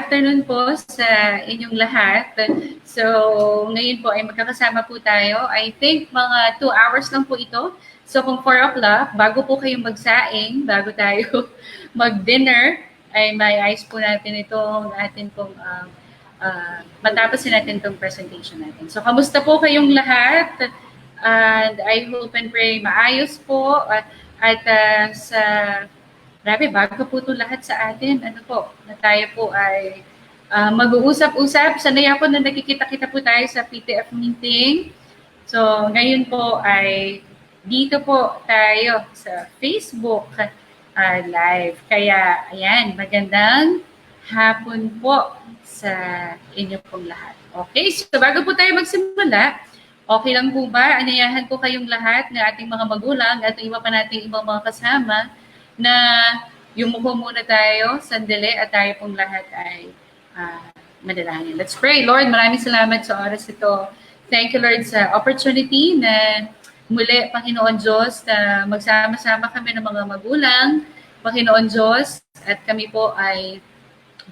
afternoon po sa inyong lahat. So, ngayon po ay magkakasama po tayo. I think mga 2 hours lang po ito. So, kung 4 o'clock, bago po kayong magsaing, bago tayo mag-dinner, ay may ayos po natin itong atin pong matapos natin itong presentation natin. So, kamusta po kayong lahat? And I hope and pray maayos po at sa grabe, bago po ito lahat sa atin. Ano po, na tayo po ay mag-uusap-usap. Sanay ako na nakikita-kita po tayo sa PTF meeting. So, ngayon po ay dito po tayo sa Facebook live. Kaya, ayan, magandang hapon po sa inyo pong lahat. Okay, so bago po tayo magsimula, okay lang po ba? Anayahan ko kayong lahat na ating mga magulang at iba pa nating ibang mga kasama na yumuko muna tayo, sandali, at tayo pong lahat ay madalangin. Let's pray. Lord, maraming salamat sa oras ito. Thank you, Lord, sa opportunity na muli, Panginoon Diyos, na magsama-sama kami ng mga magulang, Panginoon Diyos, at kami po ay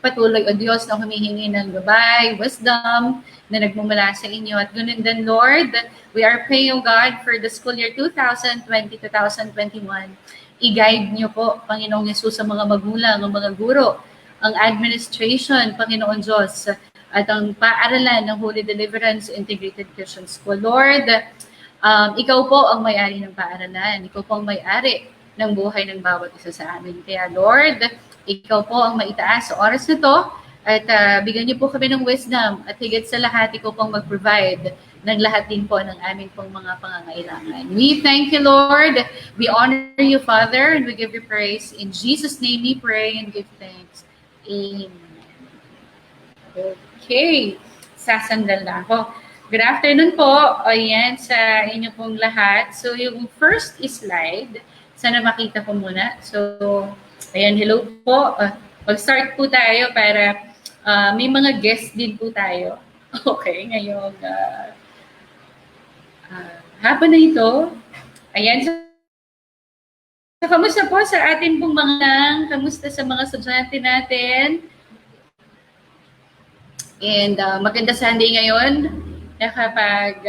patuloy, O Diyos, na humihingi ng gabay, wisdom, na nagmumula sa inyo. At ganun din, Lord, we are praying, O God, for the school year 2020-2021. I-guide niyo po, Panginoong Yesus, sa mga magulang, ang mga guro, ang administration, Panginoon Diyos, at ang paaralan ng Holy Deliverance Integrated Christian School. Lord, ikaw po ang may-ari ng paaralan. Ikaw po ang may-ari ng buhay ng bawat isa sa amin. Kaya Lord, ikaw po ang maitaas sa oras na to at bigyan niyo po kami ng wisdom at higit sa lahat, ikaw pong mag-provide ng lahat din po ng amin pong mga pangangailangan. We thank you, Lord. We honor you, Father, and we give you praise. In Jesus' name we pray and give thanks. Amen. Okay. Sasandal na ako. Good afternoon po. Ayan, sa inyo pong lahat. So, yung first slide, sana makita ko muna. So, ayan, hello po. Mag-start po tayo para may mga guests din po tayo. Okay, ngayong hapon na ito. Ayan, so kamusta po sa atin pong kamusta sa mga estudyante natin? And maganda Sunday ngayon. Nakapag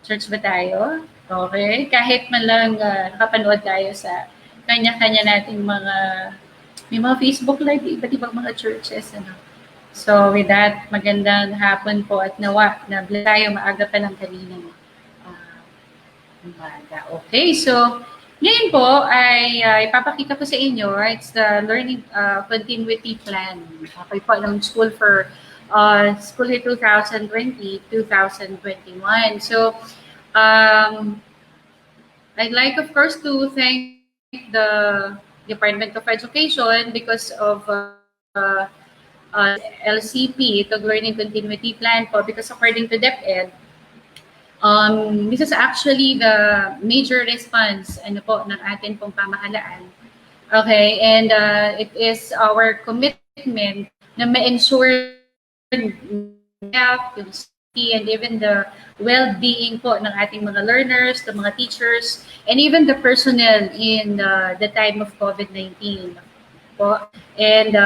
church ba tayo? Okay. Kahit man lang nakapanood tayo sa kanya-kanya nating may mga Facebook live, iba't ibang mga churches. Ano? So with that, magandang hapon po at nawa na tayo maaga pa ng kaninang umaga. Okay, so ngayon po ay ipapakita ko sa inyo, it's the learning continuity plan. Okay po, ng school for school year 2020-2021. So I'd like, of course, to thank the Department of Education because of LCP, ito Learning Continuity Plan po, because according to DepEd, this is actually the major response po ng atin pong pamahalaan. Okay, and it is our commitment na ma-ensure yung safety and even the well-being po ng ating mga learners, the mga teachers, and even the personnel in the time of COVID-19 po. And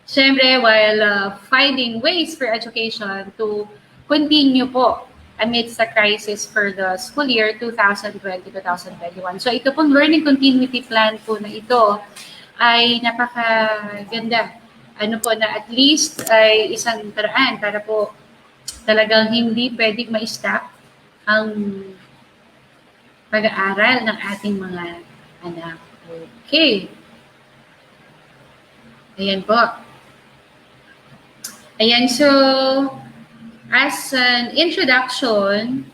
syempre, while finding ways for education to continue po amidst the crisis for the school year 2020-2021. So ito pong learning continuity plan po na ito ay napakaganda. Ano po na at least ay isang paraan para po talagang hindi pwedeng ma-stop ang pag-aaral ng ating mga anak. Okay. Ayan po. Ayan, so as an introduction,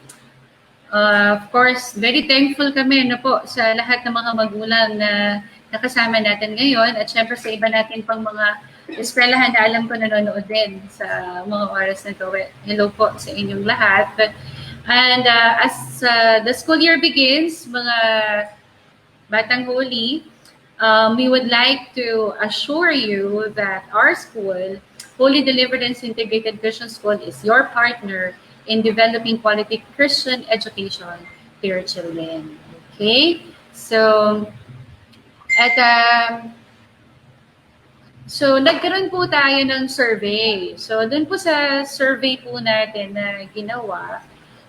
of course, very thankful kami po sa lahat ng mga magulang na nakasama natin ngayon at syempre sa iba natin pang mga eskwelahan na alam ko nanonood din sa mga oras na ito. Hello po sa inyong lahat. And as the school year begins, mga Batang Holy, we would like to assure you that our school, Holy Deliverance Integrated Christian School, is your partner in developing quality Christian education to your children. Okay? So, at So, nagkaroon po tayo ng survey. So, dun po sa survey po natin na ginawa,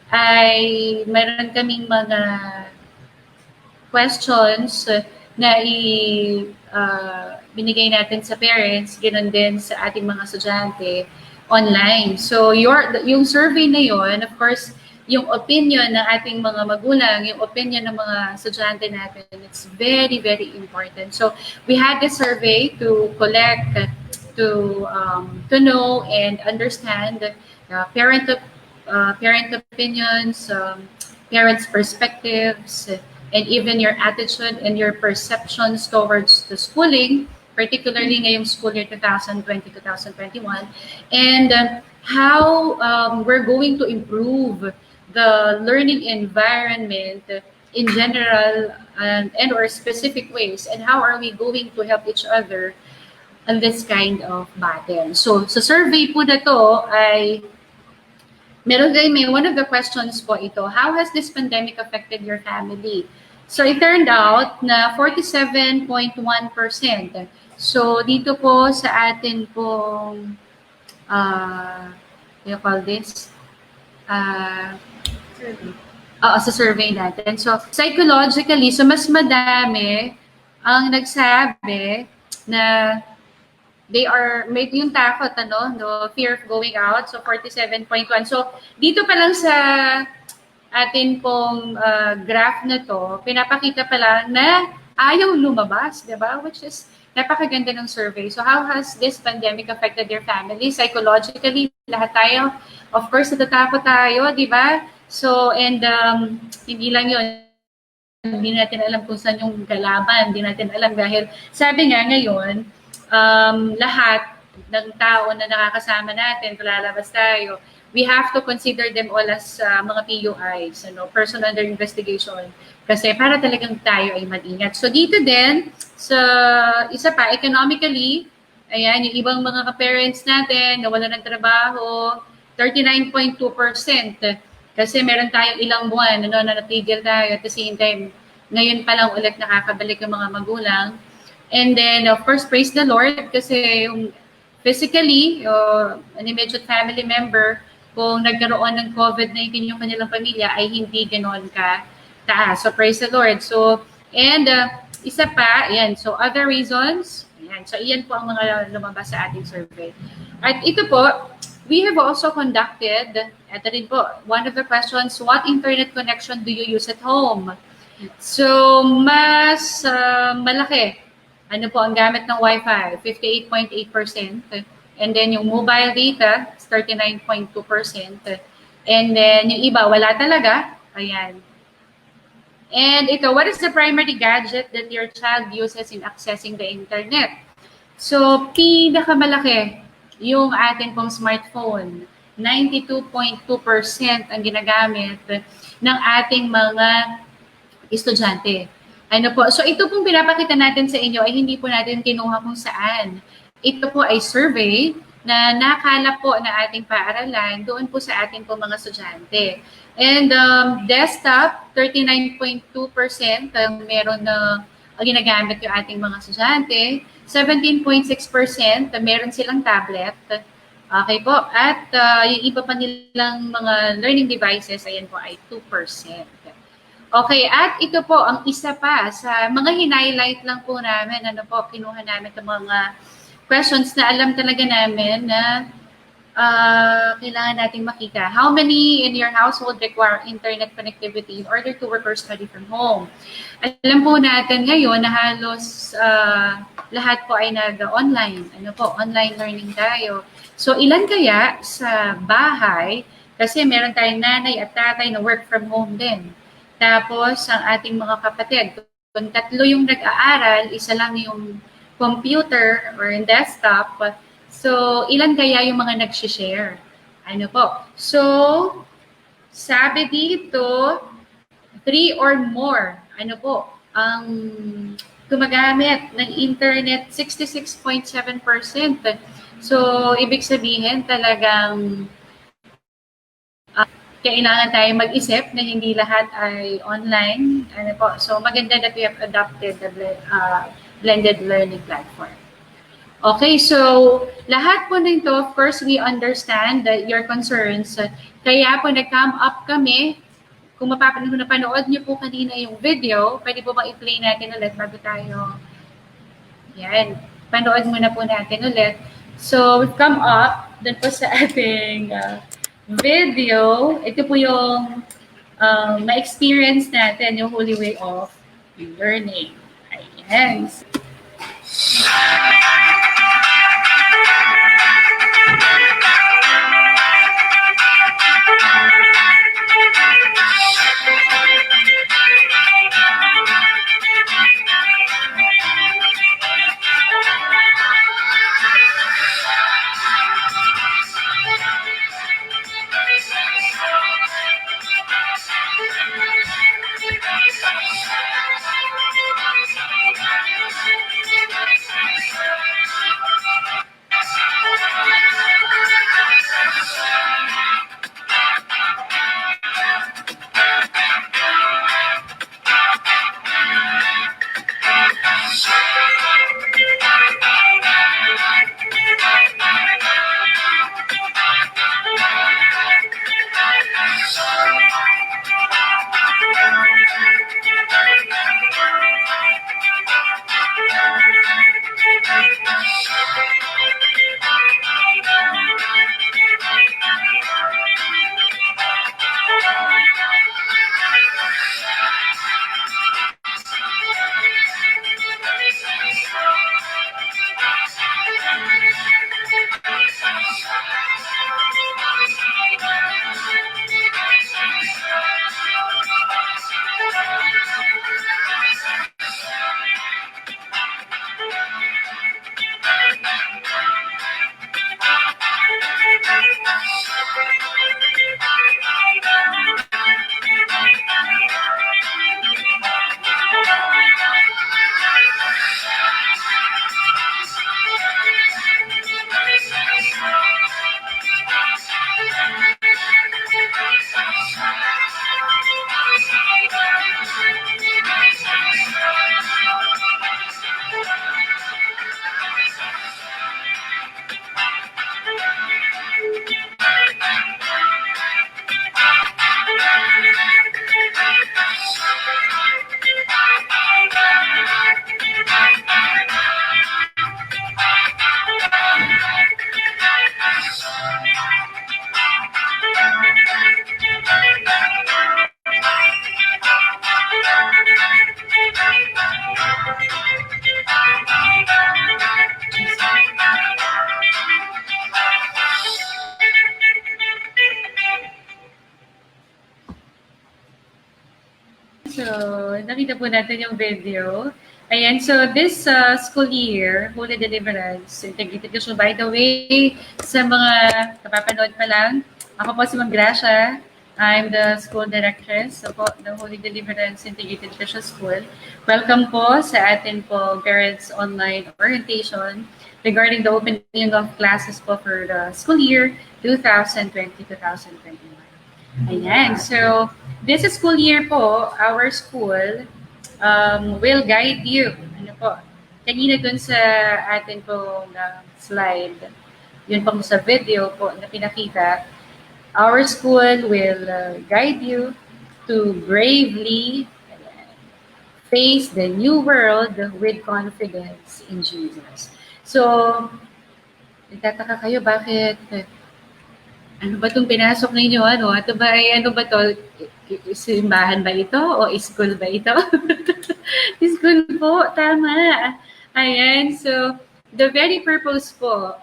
ay meron kaming mga questions na binigay natin sa parents, ganoon din sa ating mga estudyante online. So yung survey na yon, of course, yung opinion ng ating mga magulang, yung opinion ng mga estudyante natin, it's very, very important. So we had this survey to collect, to know and understand parent opinions, parents' perspectives, and even your attitude and your perceptions towards the schooling, particularly ngayong school year 2020-2021, and how we're going to improve the learning environment in general and or specific ways, and how are we going to help each other on this kind of battle. So, sa survey po na to ay may one of the questions po ito, how has this pandemic affected your family? So it turned out na 47.1%. So dito po sa atin pong, you call this? Sa survey natin. So psychologically, so mas madami ang nagsabi na may yung takot, no, fear of going out, so 47.1. So, dito pa lang sa atin pong graph na to, pinapakita pa lang na ayaw lumabas, di ba? Which is napakaganda ng survey. So, how has this pandemic affected your family? Psychologically, lahat tayo, of course, natatakot tayo, di ba? So, and hindi lang yun, hindi natin alam kung saan yung kalaban, hindi natin alam dahil sabi nga ngayon, lahat ng tao na nakakasama natin, kung lalabas tayo, we have to consider them all as mga PUIs, personal under investigation. Kasi para talagang tayo ay mag-ingat. So dito din, sa isa pa, economically, ayan, yung ibang mga ka-parents natin, nawala ng trabaho, 39.2%. Kasi meron tayong ilang buwan na natigil tayo at the same time, ngayon pa lang ulit nakakabalik yung mga magulang. And then, of course, praise the Lord kasi yung physically, an immediate family member, kung nagkaroon ng COVID-19 yung kanilang pamilya ay hindi ganoon ka taas. So, praise the Lord. So, and isa pa, yan. So, other reasons, yan. So, iyan po ang mga lumabas sa ating survey. At ito po, we have also conducted, ito rin po, one of the questions, what internet connection do you use at home? So, mas malaki. Ano po ang gamit ng Wi-Fi? 58.8%. And then yung mobile data, 39.2%. And then yung iba, wala talaga. Ayan. And ito, what is the primary gadget that your child uses in accessing the internet? So, pinakamalaki yung atin pong smartphone. 92.2% ang ginagamit ng ating mga estudyante. Ano po? So ito pong pinapakita natin sa inyo ay hindi po natin kinuha kung saan. Ito po ay survey na nakalap po na ating paaralan doon po sa ating po mga estudyante. And desktop, 39.2% meron na ginagamit yung ating mga estudyante. 17.6% meron silang tablet. Okay po. At yung iba pa nilang mga learning devices, ayan po ay 2%. Okay, at ito po ang isa pa sa mga hinighlight lang po namin, kinuha namin itong mga questions na alam talaga namin na kailangan nating makita. How many in your household require internet connectivity in order to work or study from home? Alam po natin ngayon na halos lahat po ay nag-online. Online learning tayo. So ilan kaya sa bahay, kasi meron tayong nanay at tatay na work from home din. Tapos, ang ating mga kapatid, kung tatlo yung nag-aaral, isa lang yung computer or desktop. So, ilan kaya yung mga nag-share? Ano po? So, sabi dito, 3 or more, ang gumagamit ng internet, 66.7%. So, ibig sabihin talagang kailangan tayo mag-isip na hindi lahat ay online. So maganda that we have adopted the blended learning platform. Okay, so lahat po nito, of course, we understand that your concerns. Kaya po nag-come up kami. Kung napanood niyo po kanina yung video, pwede po bang i-play natin ulit bago tayo. Yan. Panood muna po natin ulit. So, we've come up dun po sa ating video. Ito po yung ma-experience natin yung Holy Way of Learning. Ayan. So, nakita po natin yung video. Ayan, so this school year, Holy Deliverance, Integrated Christian. By the way, sa mga kapapanood pa lang, ako po si Ma'am Gracia. I'm the school directress of the Holy Deliverance Integrated Christian School. Welcome po sa atin po Parents Online Orientation regarding the opening of classes po for the school year 2020-2021. Ayan, so this school year po, our school will guide you. Ano po, kanina dun sa atin po slide, yun po sa video po na pinakita, our school will guide you to bravely face the new world with confidence in Jesus. So, nagtataka kayo bakit ano ba itong pinasok ninyo? Ito ba ay ano ba to? Simbahan ba ito? O school ba ito? School po, tama. Ayan, so the very purpose po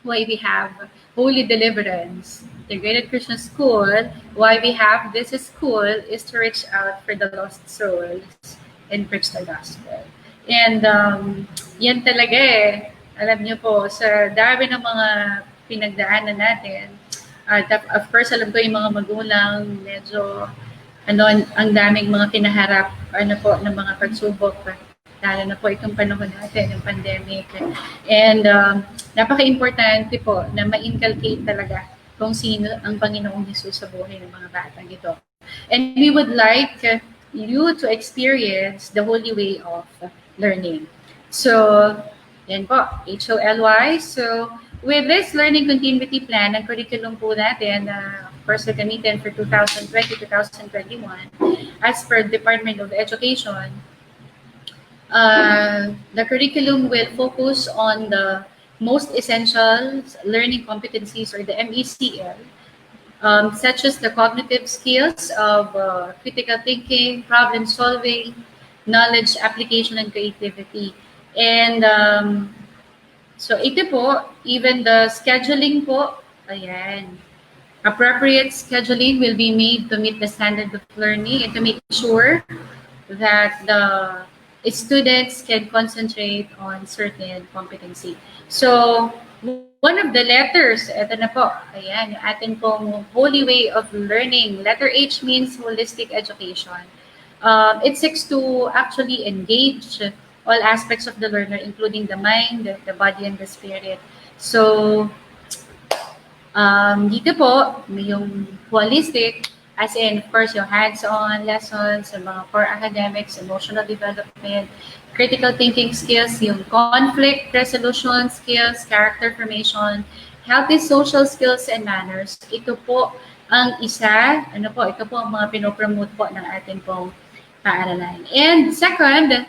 why we have Holy Deliverance, Integrated Christian School, why we have this school is to reach out for the lost souls and preach the gospel. And yan talaga eh. Alam niyo po, sa dami ng mga pinagdaanan natin, of course, alam ko yung mga magulang, medyo, ang daming mga kinaharap, ng mga pagsubok, lalo na po itong panahon natin, yung pandemic. And napaka-importante po na ma-inculcate talaga kung sino ang Panginoong Jesus sa buhay ng mga batang ito. And we would like you to experience the Holy Way of Learning. So, Yan po, H.O.L.Y. So, with this learning continuity plan, ang curriculum po natin, of course, gagamitin for 2020-2021, as per Department of Education, the curriculum will focus on the most essential learning competencies, or the MECL, such as the cognitive skills of critical thinking, problem solving, knowledge application, and creativity. And so ito po, even the scheduling po, ayan, appropriate scheduling will be made to meet the standard of learning and to make sure that the students can concentrate on certain competency. So, one of the letters, ito na po, ayan, yung atin pong H.O.L.Y Way of learning. Letter H means holistic education. It seeks to actually engage all aspects of the learner, including the mind, the body, and the spirit. So, dito po, yung holistic, as in, of course, yung hands-on lessons, yung mga core academics, emotional development, critical thinking skills, yung conflict resolution skills, character formation, healthy social skills and manners. Ito po ang isa, ito po ang mga pinopromote po ng ating pong paaralan. And second,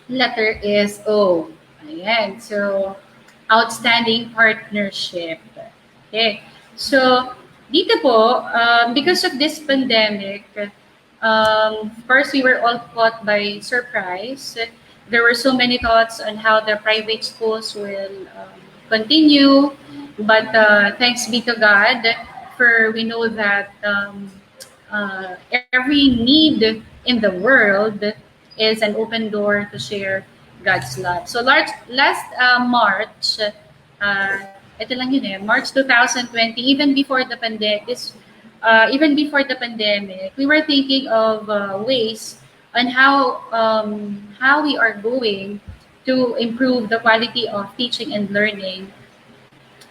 letter is O. Ayan, so, outstanding partnership. Okay. So, dito po, because of this pandemic, first we were all caught by surprise. There were so many thoughts on how the private schools will continue, but thanks be to God, for we know that every need in the world is an open door to share God's love. So last March, ito lang yun March 2020, even before the pandemic, we were thinking of ways on how we are going to improve the quality of teaching and learning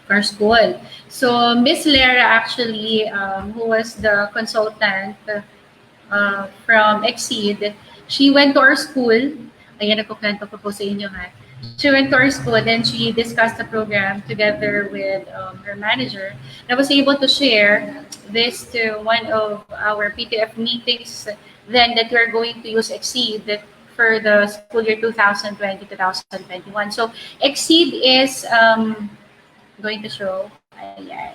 for school. So Miss Lera actually, who was the consultant from Exceed, she went to our school. Ayan, nagkukwento ko po sa inyo ha. She went to our school and she discussed the program together with her manager. And I was able to share this to one of our PTF meetings then that we're going to use Exceed for the school year 2020-2021. So Exceed is going to show. Ayan.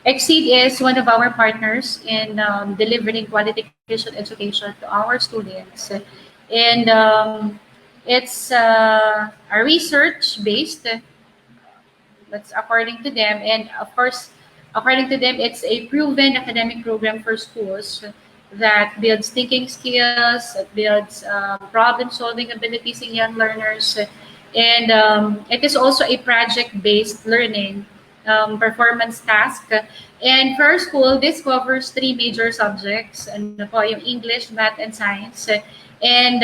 Exceed is one of our partners in delivering quality Christian education to our students. And it's a research-based, that's according to them. And of course, according to them, it's a proven academic program for schools that builds thinking skills, that builds problem-solving abilities in young learners. And it is also a project-based learning performance task. And for our school, this covers 3 major subjects. Ano po, yung English, Math, and Science. And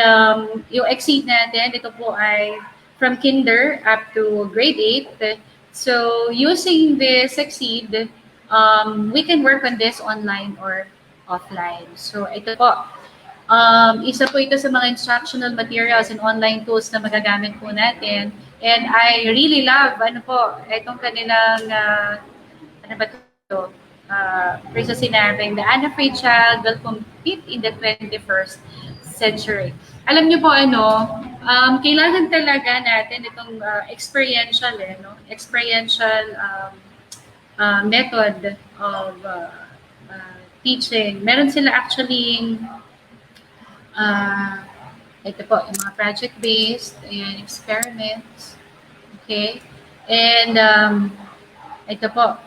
yung Exceed natin, ito po ay from kinder up to grade 8. So using this Exceed, we can work on this online or offline. So ito po, isa po ito sa mga instructional materials and online tools na magagamit po natin. And I really love, itong kanilang, ano ba ito? Prisa sinabing, the unafraid child will compete in the 21st century. Alam niyo po kailangan talaga natin itong experiential method of teaching. Meron sila actually ito po, yung mga project-based, ayan, experiments. Okay? And ito po,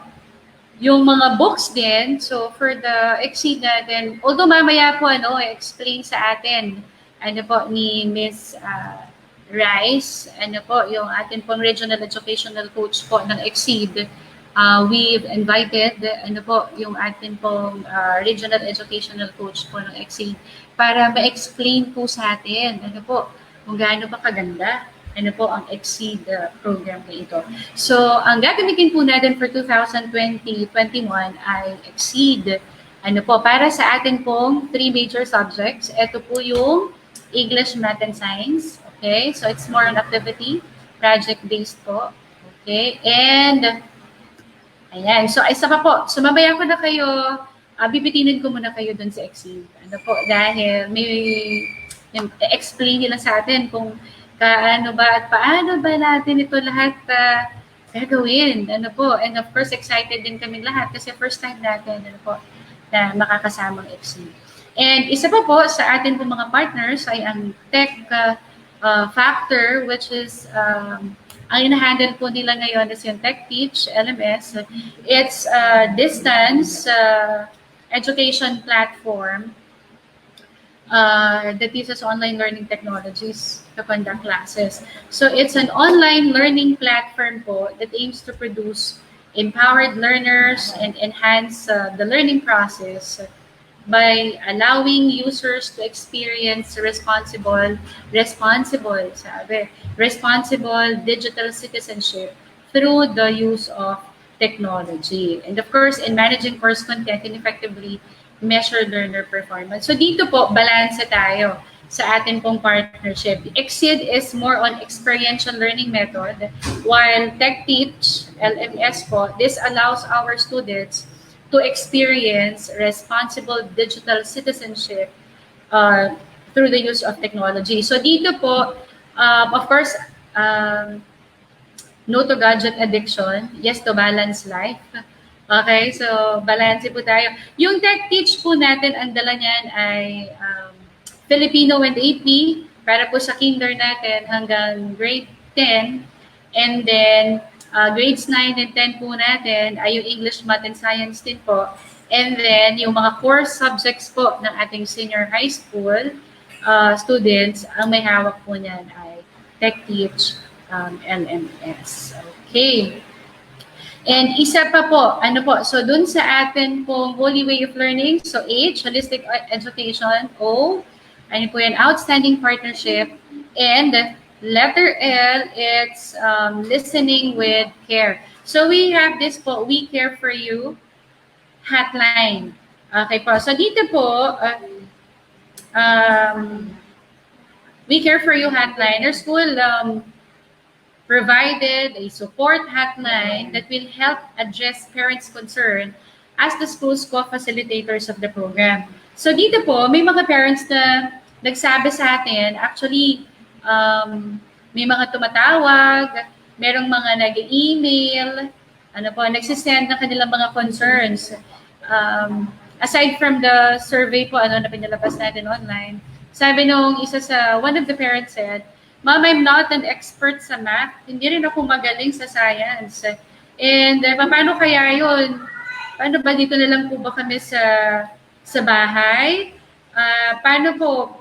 yung mga books din, so for the Exceed natin, although mamaya po, explain sa atin, ni Miss Rice, yung atin pong regional educational coach po ng Exceed. We've invited, yung atin pong regional educational coach po ng Exceed para ma-explain po sa atin, kung gaano pa kaganda, ang Exceed program na ito. So, ang gagamitin po natin for 2020-21 ay Exceed, para sa atin pong 3 major subjects. Ito po yung English, Math, and Science. Okay, so it's more on activity, project-based po. Okay, and ayan, so isa pa po, sumabay ako na kayo, bibitinin ko muna kayo dun sa Exceed. Ano po, dahil may explain nila sa atin kung kaano ba at paano ba natin ito lahat gagawin. Ano po, and of course, excited din kami lahat kasi first time natin, ano po, na makakasamang Exceed. And isa pa po sa atin po mga partners ay ang tech factor, which is ang ina-handle po nila ngayon is yung Tech Teach, LMS. It's a distance education platform that uses online learning technologies to conduct classes. So it's an online learning platform po that aims to produce empowered learners and enhance the learning process by allowing users to experience responsible digital citizenship through the use of technology. And of course, in managing course content and effectively measure learner performance. So dito po, balance tayo sa ating pong partnership. Exceed is more on experiential learning method, while Tech Teach, LMS po, this allows our students to experience responsible digital citizenship through the use of technology. So dito po, of course, no to gadget addiction, yes to balance life. Okay, so balance po tayo. Yung Tech Teach po natin, ang dala niyan ay Filipino and AP para po sa kinder natin hanggang grade 10. And then, grades 9 and 10 po natin ay yung English, Math, and Science din po. And then, yung mga core subjects po ng ating senior high school students, ang may hawak po niyan ay Tech Teach, LMS. Okay. And isa pa po, ano po, so dun sa atin pong H.O.L.Y Way of Learning, so H, Holistic Education, O, ano po yan, Outstanding Partnership, and letter L, it's listening with care. So we have this po, We Care For You hotline. Okay po, so dito po, We Care For You hotline, our school provided a support hotline that will help address parents' concern as the school's co-facilitators of the program. So dito po, may mga parents na nagsabi sa atin, actually, may mga tumatawag, merong mga nag-email, ano po, nagsisend ng kanilang mga concerns. Aside from the survey po, ano na pinalabas natin online, sabi nung isa sa, one of the parents said, Ma'am, I'm not an expert sa math. Hindi rin ako magaling sa science. And paano kaya yun? Paano ba dito na lang po ba kami sa bahay? Paano po,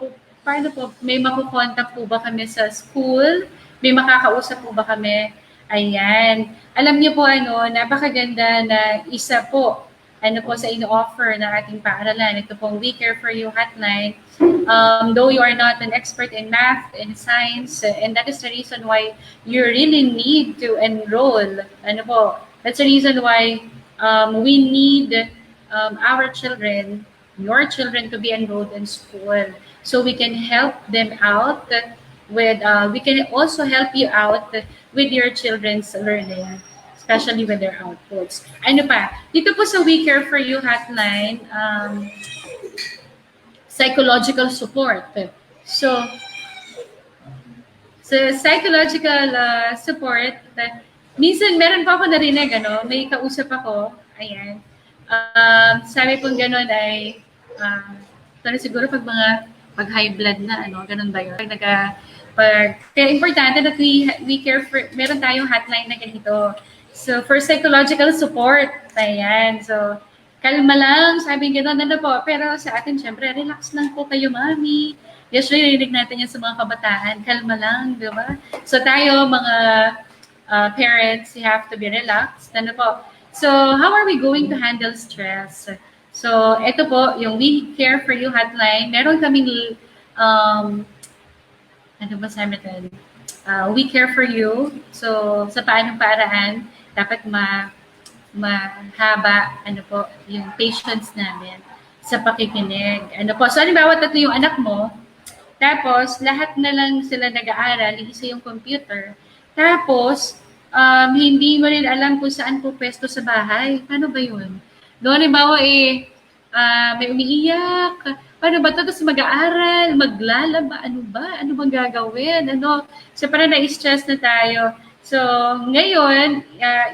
may makukontak po ba kami sa school? May makakausap po ba kami? Ayan. Alam niyo po, napakaganda na isa po, sa ino-offer ng ating paaralan. Ito pong We Care For You hotline. Though you are not an expert in math and science, and that is the reason why you really need to enroll. That's the reason why we need our children, your children, to be enrolled in school. So we can help them out with, we can also help you out with your children's learning, especially with their outputs. Ano pa? Dito po sa We Care For You hotline, psychological support. So psychological support, minsan meron pa ako narinig, may kausap ako, ayan. Sabi pong gano'n ay, siguro pag high blood na, ganun ba yun? Kaya importante that we care for, meron tayong hotline na ganito. So, for psychological support, ayan. So, kalma lang, sabi gano'n, po. Pero sa atin, syempre, relax lang po kayo, mami. Usually, rinig natin yan sa mga kabataan. Kalma lang, di ba? So, tayo, mga parents, you have to be relaxed. Po. So, how are we going to handle stress? So, ito po, yung We Care For You hotline. Meron kaming, We Care For You. So, sa paanong paraan, dapat mahaba, yung patience namin sa pakikinig. So, halimbawa, tatlo yung anak mo, Tapos, lahat na lang sila nag-aaral, isa yung computer. Tapos, hindi mo rin alam kung saan po pwesto sa bahay. Paano ba yun? Doon, halimbawa may umiiyak. Paano ba ito? Tapos mag-aaral, maglalaba. Ano ba? Ano bang gagawin? Ano? So, parang na-stress na tayo. So, ngayon,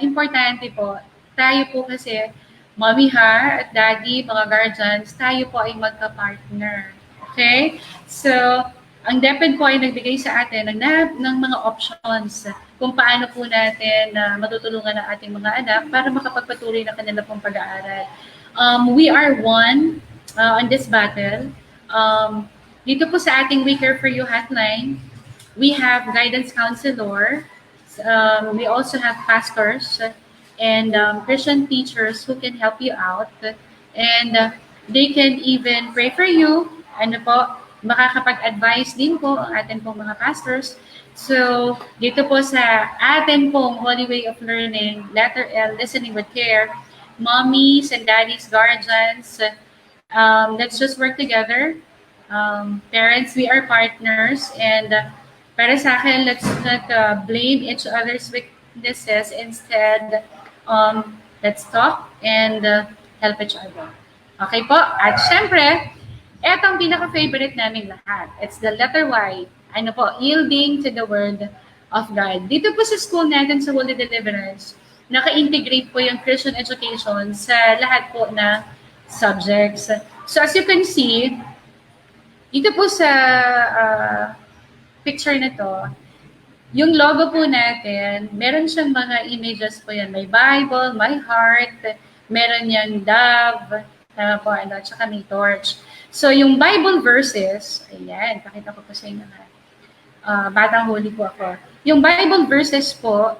importante po, tayo po kasi, mommy ha, at daddy, mga guardians, tayo po ay magka-partner. Okay? So, ang DepEd po ay nagbigay sa atin ng mga options kung paano po natin matutulungan ang ating mga anak para makapagpatuloy na kanila pong pag-aaral. We are one on this battle. Dito po sa ating We Care For You hotline, we have guidance counselor. We also have pastors and Christian teachers who can help you out. And they can even pray for you. Ano po, makakapag-advise din po ang atin pong mga pastors. So, dito po sa atin pong Holy Way of Learning, letter L, Listening with Care, mommies and daddies, guardians, let's just work together. Parents, we are partners, and para sa akin, let's not blame each other's weaknesses. Instead, let's talk and help each other. Okay po? At syempre, ito ang pinaka-favorite namin lahat. It's the letter Y. Ano po? Yielding to the Word of God. Dito po sa school natin sa Holy Deliverance, naka-integrate po yung Christian education sa lahat po na subjects. So as you can see, dito po sa picture na to, yung logo po natin, meron siyang mga images po yan. May Bible, may heart, meron yung dove, tama po, tsaka may torch. So, yung Bible verses, ayan, pakita ko po sa inyo na. Batang huli po ako. Yung Bible verses po,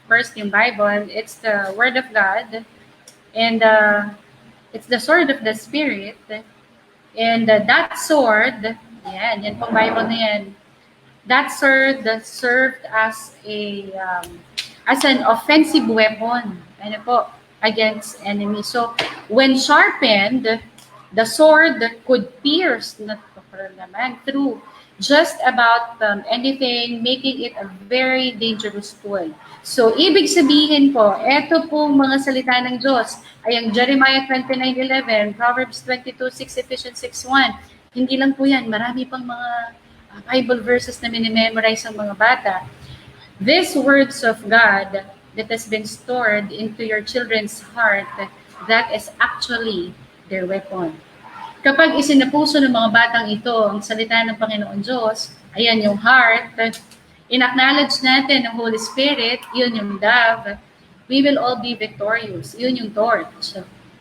first yung Bible, it's the Word of God, and it's the sword of the Spirit, and that sword, yan pong Bible na yan. That sword that served as an offensive weapon, ano po, against enemies. So, when sharpened, the sword could pierce through just about anything, making it a very dangerous tool. So, ibig sabihin po, eto po mga salita ng Diyos ay ang Jeremiah 29:11, Proverbs 22:6, Ephesians 6:1. Hindi lang po yan, marami pang mga Bible verses na minimemorize ang mga bata. These words of God that has been stored into your children's heart, that is actually their weapon. Kapag isinapuso ng mga batang ito ang salita ng Panginoon Diyos, ayan yung heart, in-acknowledge natin ng Holy Spirit, yun yung dove, we will all be victorious. Yun yung torch.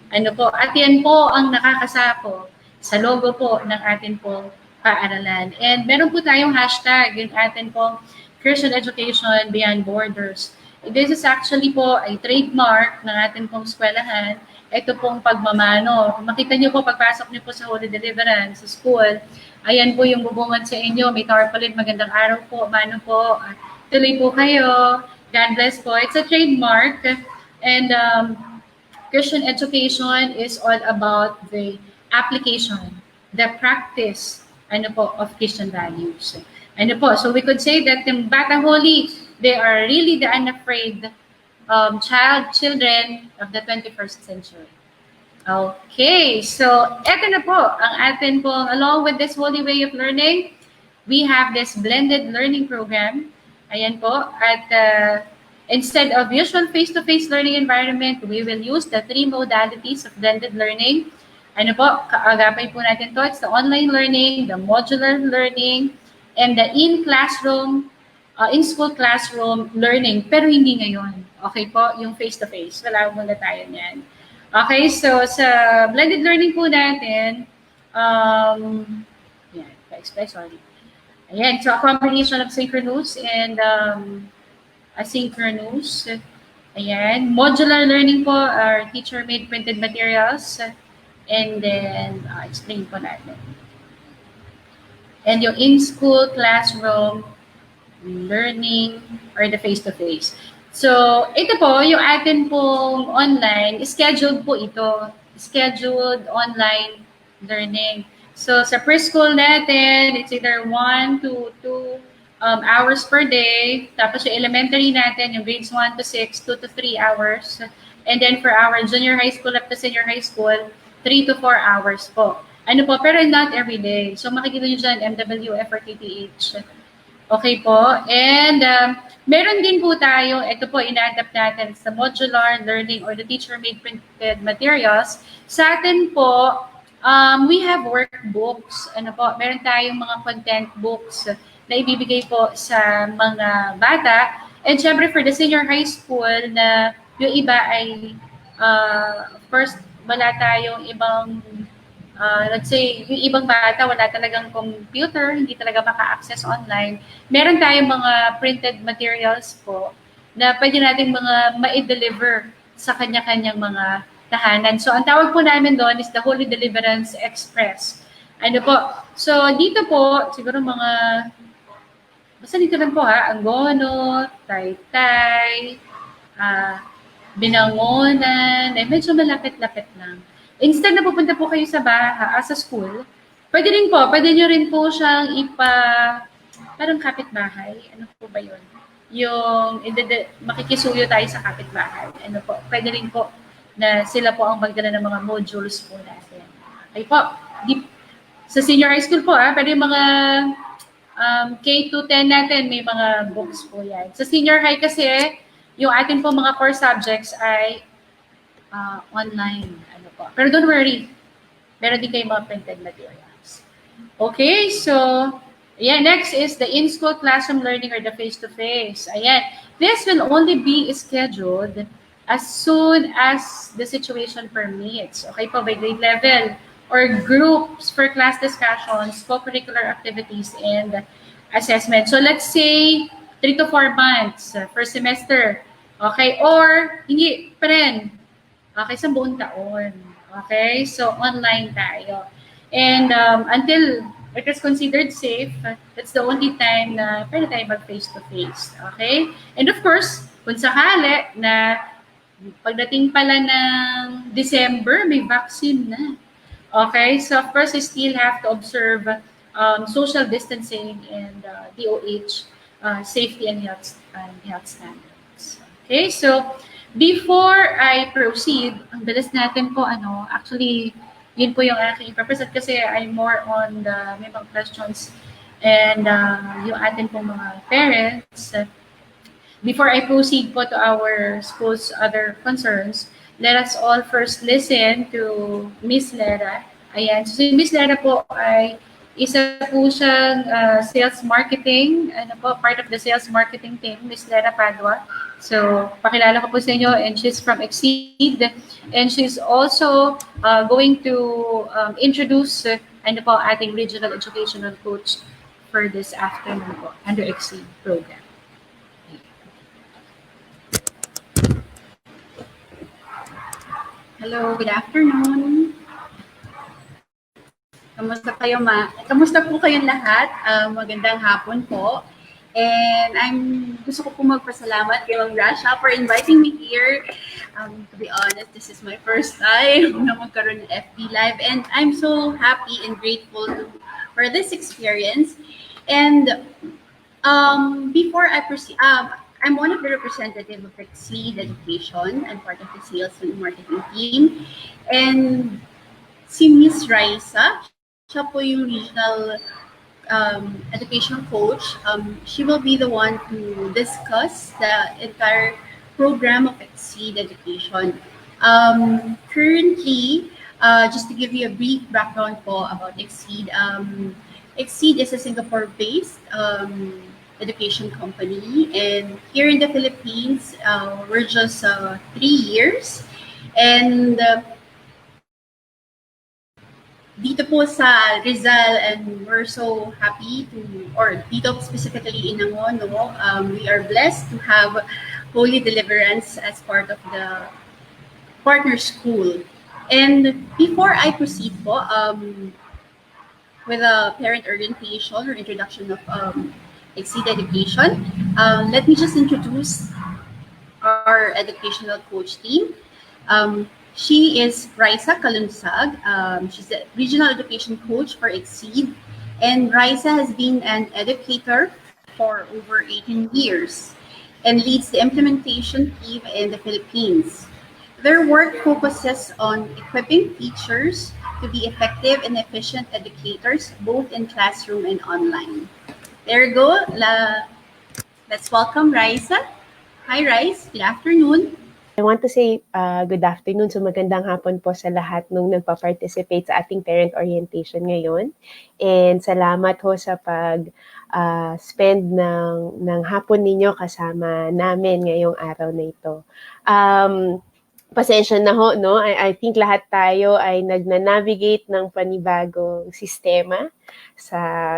Ano po? At yan po ang nakakasapo sa logo po ng atin pong paaralan. And meron po tayong hashtag, yung atin pong Christian Education Beyond Borders. This is actually po ay trademark ng atin pong eskwelahan. Ito pong pagmamano. Kung makita niyo po, pagpasok niyo po sa Holy Deliverance, sa school, ayan po yung bubungad sa inyo. May tarpaulin, magandang araw po, mano po. Tuloy po kayo. God bless po. It's a trademark. And Christian education is all about the application, the practice, of Christian values. So we could say that the Batang Holy, they are really the unafraid children of the 21st century. Okay, so eto na po ang atin pong, along with this Holy Way of Learning, we have this blended learning program. Ayan po, at instead of usual face-to-face learning environment, we will use the 3 modalities of blended learning. Ano po, kaagapay po natin to. It's the online learning, the modular learning, and the in-classroom, in-school classroom learning, pero hindi ngayon. Okay po, yung face-to-face. Wala muna tayo niyan. Okay, so sa blended learning po natin, sorry. Ayan, so a combination of synchronous and asynchronous. Ayan, modular learning po are teacher-made printed materials. And then, explain po natin. And yung in-school classroom learning or the face-to-face. So, ito po, yung atin pong online, scheduled po ito. Scheduled online learning. So sa preschool natin, it's either 1 to 2 hours per day. Tapos yung elementary natin, yung grades 1 to 6, 2 to 3 hours. And then for our junior high school up to senior high school, 3 to 4 hours po. Ano po, pero not every day. So makikita nyo dyan, MWF or KTH. Okay po. And meron din po tayo, ito po, ina-adapt natin sa modular learning or the teacher-made printed materials. Sa atin po, we have workbooks. Ano po, meron tayong mga content books na ibibigay po sa mga bata. And syempre for the senior high school na yung iba ay, of course, wala tayong ibang let's say, yung ibang bata, wala talagang computer, hindi talaga maka-access online. Meron tayong mga printed materials po na pwede natin mga ma-deliver sa kanya-kanyang mga tahanan. So, ang tawag po namin doon is the Holy Deliverance Express. Ano po? So, dito po, siguro mga, basta dito lang po ha, Angono, Taytay, Binangonan, medyo malapit-lapit lang. Instead na pupunta po kayo sa sa school, pwede nyo rin po siyang parang kapitbahay. Ano po ba yun? Yung, makikisuyo tayo sa kapitbahay. Ano po? Pwede rin po na sila po ang magdala ng mga modules po natin. Okay po. Sa senior high school po, pwede mga K-10 natin, may mga books po yan. Sa senior high kasi, yung atin po mga core subjects ay online. Ano po. Pero don't worry. Meron din kayo mga printed materials. Okay, so, ayan, next is the in-school classroom learning or the face-to-face. Ayan, this will only be scheduled as soon as the situation permits. Okay po, by grade level or groups for class discussions, co-curricular activities, and assessment. So, let's say 3 to 4 months, first semester. Okay, or hindi pa rin. Okay, sa buong taon. Okay, so online tayo. And until it is considered safe, that's the only time na pwede tayo mag-face-to-face. Okay? And of course, kung sakali na pagdating pala ng December, may vaccine na. Okay, so of course, you still have to observe social distancing and DOH safety and health standards. Okay, so before I proceed, ang bilis natin po, actually, yun po yung aking ipapresent kasi I'm more on the may mga questions and yung atin po mga parents. Before I proceed po to our school's other concerns, let us all first listen to Miss Lera. Ayan, so si Miss Lera po ay isa po siyang sales marketing, part of the sales marketing team, Miss Lera Padua. So, pakilala ko po sa inyo, and she's from Exceed, and she's also going to introduce ating regional educational coach for this afternoon po, under Exceed program. Hello, good afternoon. Kamusta kayo, Kamusta po kayong lahat? Magandang hapon po. And gusto ko po magpasalamat kay Ma'am Rasha for inviting me here. To be honest, this is my first time na magkaroon ng FB Live. And I'm so happy and grateful for this experience. And before I proceed, I'm one of the representatives of Exceed Education. I'm part of the sales and marketing team. And si Miss Raisa, siya po yung regional education coach. She will be the one to discuss the entire program of Exceed Education. Currently, just to give you a brief background po about Exceed, Exceed is a Singapore-based education company, and here in the Philippines, we're just 3 years, and dito po sa Rizal, and we're so happy dito specifically in Angono, we are blessed to have Holy Deliverance as part of the partner school. And before I proceed po with a parent orientation or introduction of Exceed Education, let me just introduce our educational coach team. She is Raisa Kalunsag. She's the regional education coach for Exceed. And Raisa has been an educator for over 18 years and leads the implementation team in the Philippines. Their work focuses on equipping teachers to be effective and efficient educators, both in classroom and online. There you go. Let's welcome Raisa. Hi, Rice. Good afternoon. I want to say good afternoon. So magandang hapon po sa lahat nung nagpa-participate sa ating parent orientation ngayon. And salamat ho sa pag-spend ng hapon ninyo kasama namin ngayong araw na ito. Pasensya na ho, no? I think lahat tayo ay nagna-navigate ng panibagong sistema sa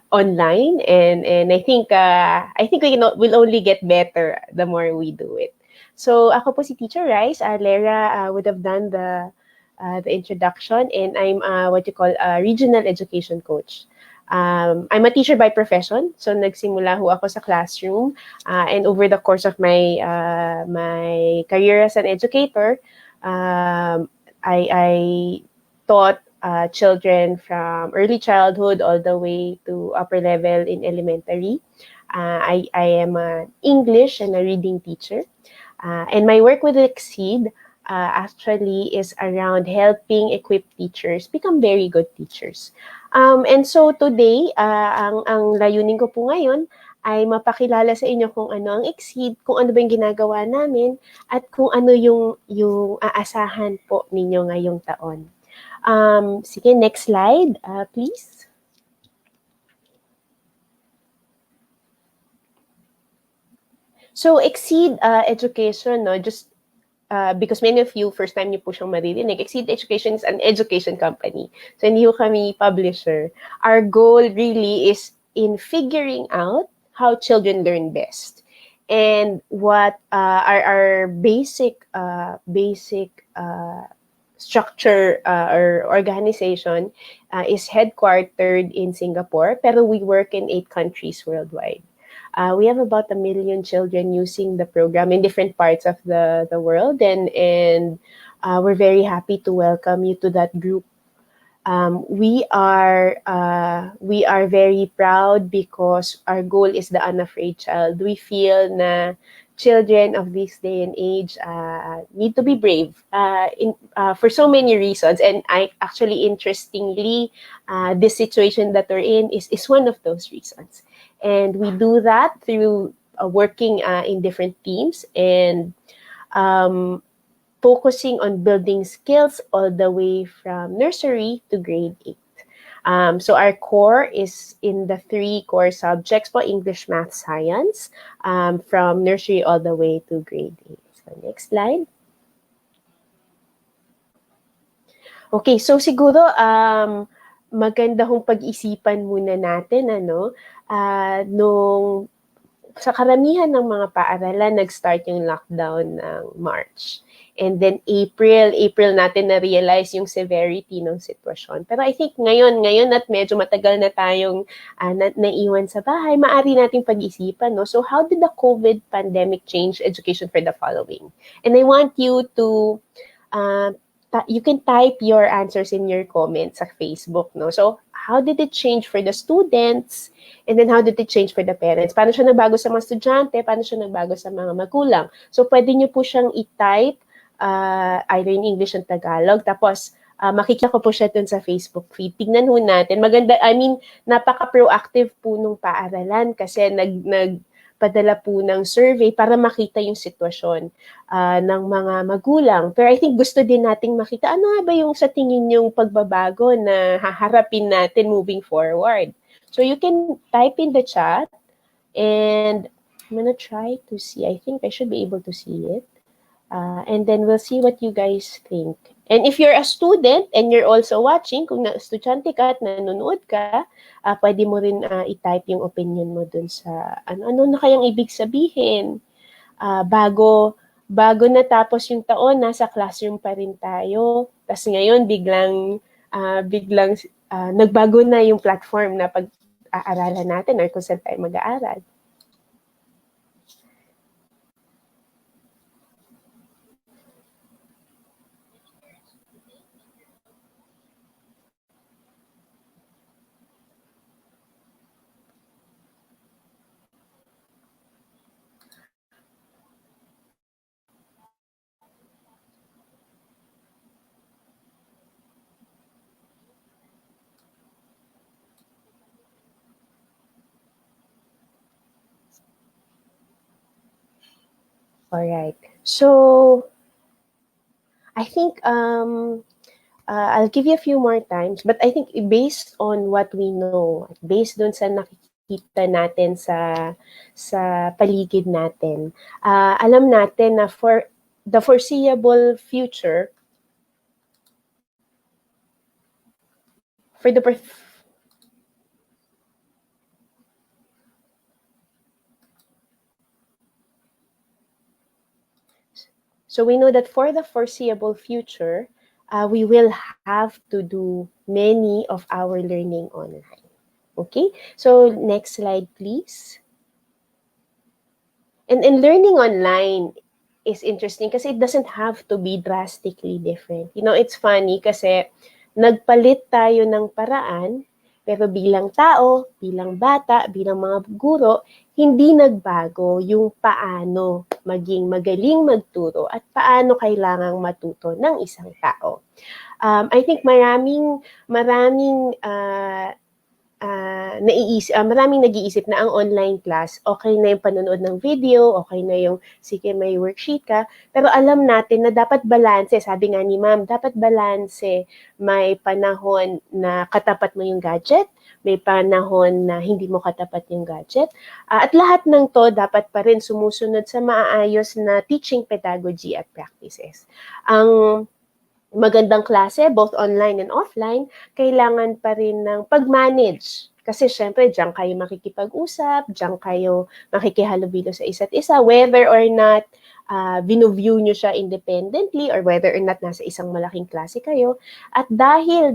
online, and I think we'll only get better the more we do it. So ako po si Teacher Rice. Lera would have done the introduction, and I'm what you call a regional education coach. I'm a teacher by profession, so nagsimula ho ako sa classroom, and over the course of my career as an educator, I taught children from early childhood all the way to upper level in elementary. I am an English and a reading teacher, and my work with Exceed actually is around helping equip teachers become very good teachers. And so today, ang layunin ko po ngayon ay mapakilala sa inyo kung ano ang Exceed, kung ano ba yung ginagawa namin, at kung ano yung aasahan po ninyo ngayong taon. Sige, next slide, please. So Exceed Education, no, just because many of you, first time niyo po siyang maririnig, Exceed Education is an education company. So hindi ko kami publisher. Our goal really is in figuring out how children learn best. And what our basic structure or organization is headquartered in Singapore, pero we work in 8 countries worldwide. We have about 1 million children using the program in different parts of the world, and we're very happy to welcome you to that group. We are very proud because our goal is the unafraid child. We feel na children of this day and age need to be brave for so many reasons. And interestingly, this situation that we're in is one of those reasons. And we do that through working in different teams and focusing on building skills all the way from nursery to grade 8. So our core is in the 3 core subjects for English, Math, Science, from nursery all the way to grade 8. So next slide. Okay, so siguro maganda hong pag-isipan muna natin nung sa karamihan ng mga paaralan nag-start yung lockdown ng March. And then April natin na-realize yung severity ng sitwasyon. Pero I think ngayon at medyo matagal na tayong naiwan sa bahay, maaari nating pag-isipan, no? So how did the COVID pandemic change education for the following? And I want you to you can type your answers in your comments sa Facebook, no? So how did it change for the students? And then how did it change for the parents? Paano siya nagbago sa mga estudyante? Paano siya nagbago sa mga magulang? So pwede niyo po siyang i-type either in English and Tagalog. Tapos makikita ko po siya dun sa Facebook feed. Tignan ho natin. Maganda, napaka-proactive po nung paaralan kasi nagpadala po ng survey para makita yung sitwasyon ng mga magulang. Pero I think gusto din nating makita, ano nga ba yung sa tingin yung pagbabago na haharapin natin moving forward? So you can type in the chat, and I'm gonna try to see. I think I should be able to see it. And then we'll see what you guys think. And if you're a student and you're also watching, kung estudyante ka at nanonood ka, pwede mo rin i-type yung opinion mo dun sa ano na kayang ibig sabihin. Bago natapos yung taon, nasa classroom pa rin tayo. Tapos ngayon, biglang nagbago na yung platform na pag-aaralan natin or kung saan tayo mag-aaral. All right. So I think I'll give you a few more times, but I think based on what we know, based dun sa nakikita natin sa paligid natin, alam natin na for the foreseeable future, for the so we know that for the foreseeable future, we will have to do many of our learning online. Okay, so next slide, please. And learning online is interesting kasi it doesn't have to be drastically different. You know, it's funny kasi nagpalit tayo ng paraan, pero bilang tao, bilang bata, bilang mga guro, hindi nagbago yung paano maging magaling magturo at paano kailangang matuto ng isang tao. I think maraming maraming nag-iisip na ang online class, okay na yung panonood ng video, okay na yung, sige, may worksheet ka, pero alam natin na dapat balanse, sabi nga ni ma'am, dapat balanse, may panahon na katapat mo yung gadget, may panahon na hindi mo katapat yung gadget, at lahat ng to dapat pa rin sumusunod sa maayos na teaching pedagogy at practices. Ang magandang klase, both online and offline, kailangan pa rin ng pag-manage. Kasi syempre, diyan kayo makikipag-usap, diyan kayo makikihalubilo sa isa't isa, whether or not view nyo siya independently or whether or not nasa isang malaking klase kayo. At dahil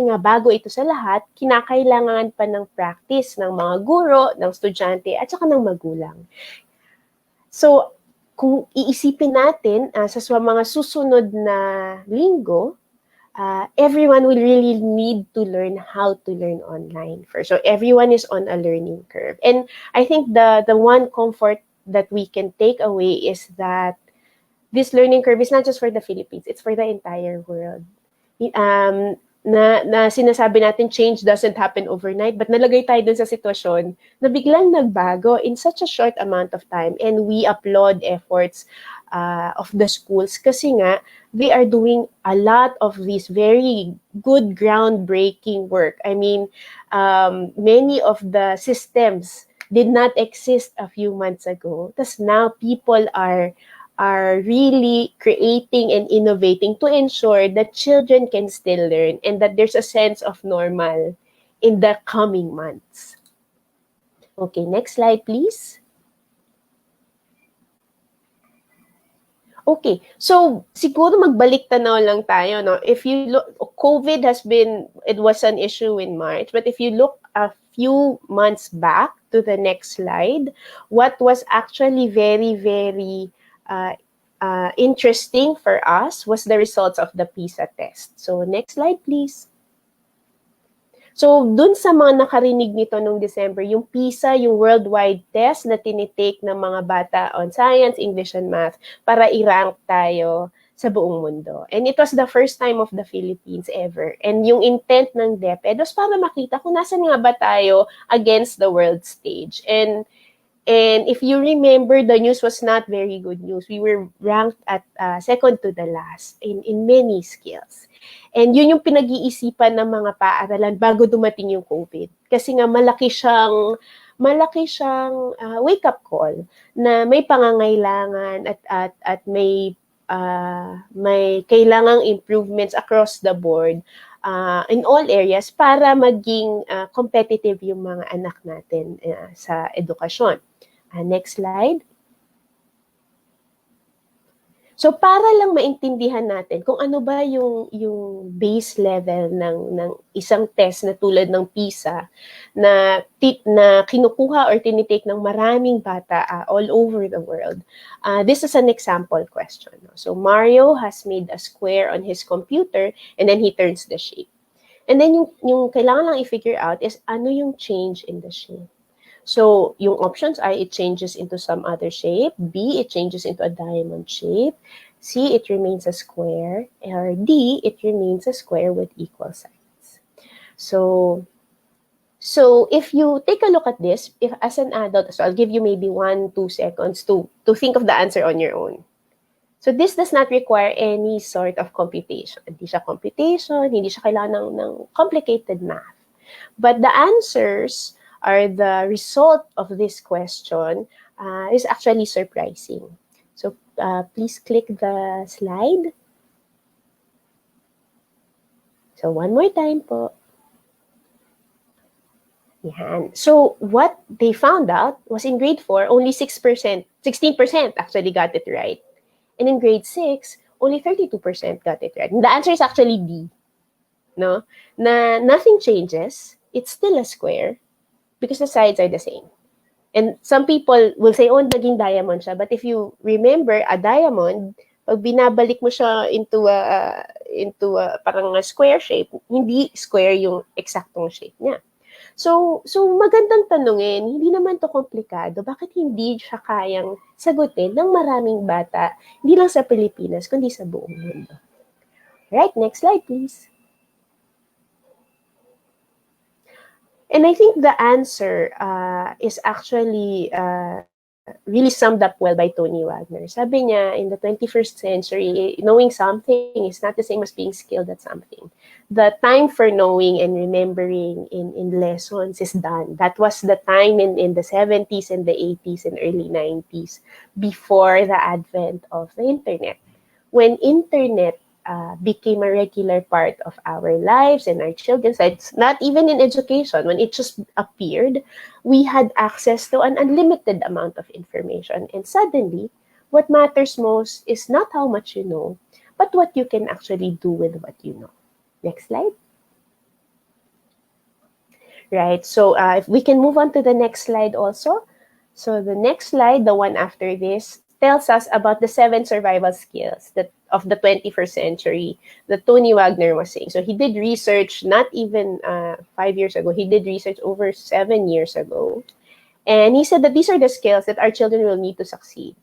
nga bago ito sa lahat, kinakailangan pa ng practice ng mga guro, ng estudyante, at saka ng magulang. So, kung iisipin natin sa mga susunod na linggo, everyone will really need to learn how to learn online first. So everyone is on a learning curve. And I think the one comfort that we can take away is that this learning curve is not just for the Philippines, it's for the entire world. Na sinasabi natin change doesn't happen overnight, but nalagay tayo dun sa sitwasyon na biglang nagbago in such a short amount of time, and we applaud efforts of the schools kasi nga they are doing a lot of this very good groundbreaking work. I mean, many of the systems did not exist a few months ago. Thus now people are really creating and innovating to ensure that children can still learn and that there's a sense of normal in the coming months. Okay, next slide, please. Okay, so siguro magbalik tanaw lang tayo, no? If you look, COVID it was an issue in March, but if you look a few months back to the next slide, what was actually very, very interesting for us was the results of the PISA test. So next slide, please. So dun sa mga nakarinig nito nung December, yung PISA, yung worldwide test na tinitake ng mga bata on science, English, and math para i-rank tayo sa buong mundo. And it was the first time of the Philippines ever. And yung intent ng DepEd was para makita kung nasan nga ba tayo against the world stage. And if you remember, the news was not very good news. We were ranked at second to the last in many skills. And yun yung pinag-iisipan ng mga paaralan bago dumating yung COVID. Kasi nga malaki siyang wake-up call na may pangangailangan at may kailangang improvements across the board in all areas para maging competitive yung mga anak natin sa edukasyon. Next slide. So para lang maintindihan natin kung ano ba yung base level ng isang test na tulad ng PISA na kinukuha or tinitake ng maraming bata all over the world. This is an example question. So Mario has made a square on his computer and then he turns the shape. And then yung kailangan lang i-figure out is ano yung change in the shape. So, yung options are it changes into some other shape, B, it changes into a diamond shape, C, it remains a square, or D, it remains a square with equal sides. So, So if you take a look at this, if as an adult, so I'll give you maybe 1-2 seconds to think of the answer on your own. So this does not require any sort of computation. Hindi siya computation, hindi siya kailangan ng complicated math. But the answers are the result of this question is actually surprising. So please click the slide. So one more time po. Yan. So what they found out was in grade 4, only 6%, 16% actually got it right. And in grade 6, only 32% got it right. And the answer is actually D. No? Na nothing changes. It's still a square because the sides are the same. And some people will say, oh, naging diamond siya. But if you remember, a diamond, pag binabalik mo siya into a parang a square shape, hindi square yung eksaktong shape niya. So magandang tanungin, hindi naman to komplikado. Bakit hindi siya kayang sagutin ng maraming bata, hindi lang sa Pilipinas, kundi sa buong mundo? Right, next slide, please. And I think the answer is actually really summed up well by Tony Wagner. Sabi niya, in the 21st century, knowing something is not the same as being skilled at something. The time for knowing and remembering in lessons is done. That was the time in the 70s and the 80s and early 90s before the advent of the internet. When internet became a regular part of our lives and our children's lives, not even in education, when it just appeared, we had access to an unlimited amount of information. And suddenly, what matters most is not how much you know, but what you can actually do with what you know. Next slide. Right, so if we can move on to the next slide also. So the next slide, the one after this, tells us about the 7 survival skills that of the 21st century that Tony Wagner was saying. So he did research not even 5 years ago. He did research over 7 years ago. And he said that these are the skills that our children will need to succeed.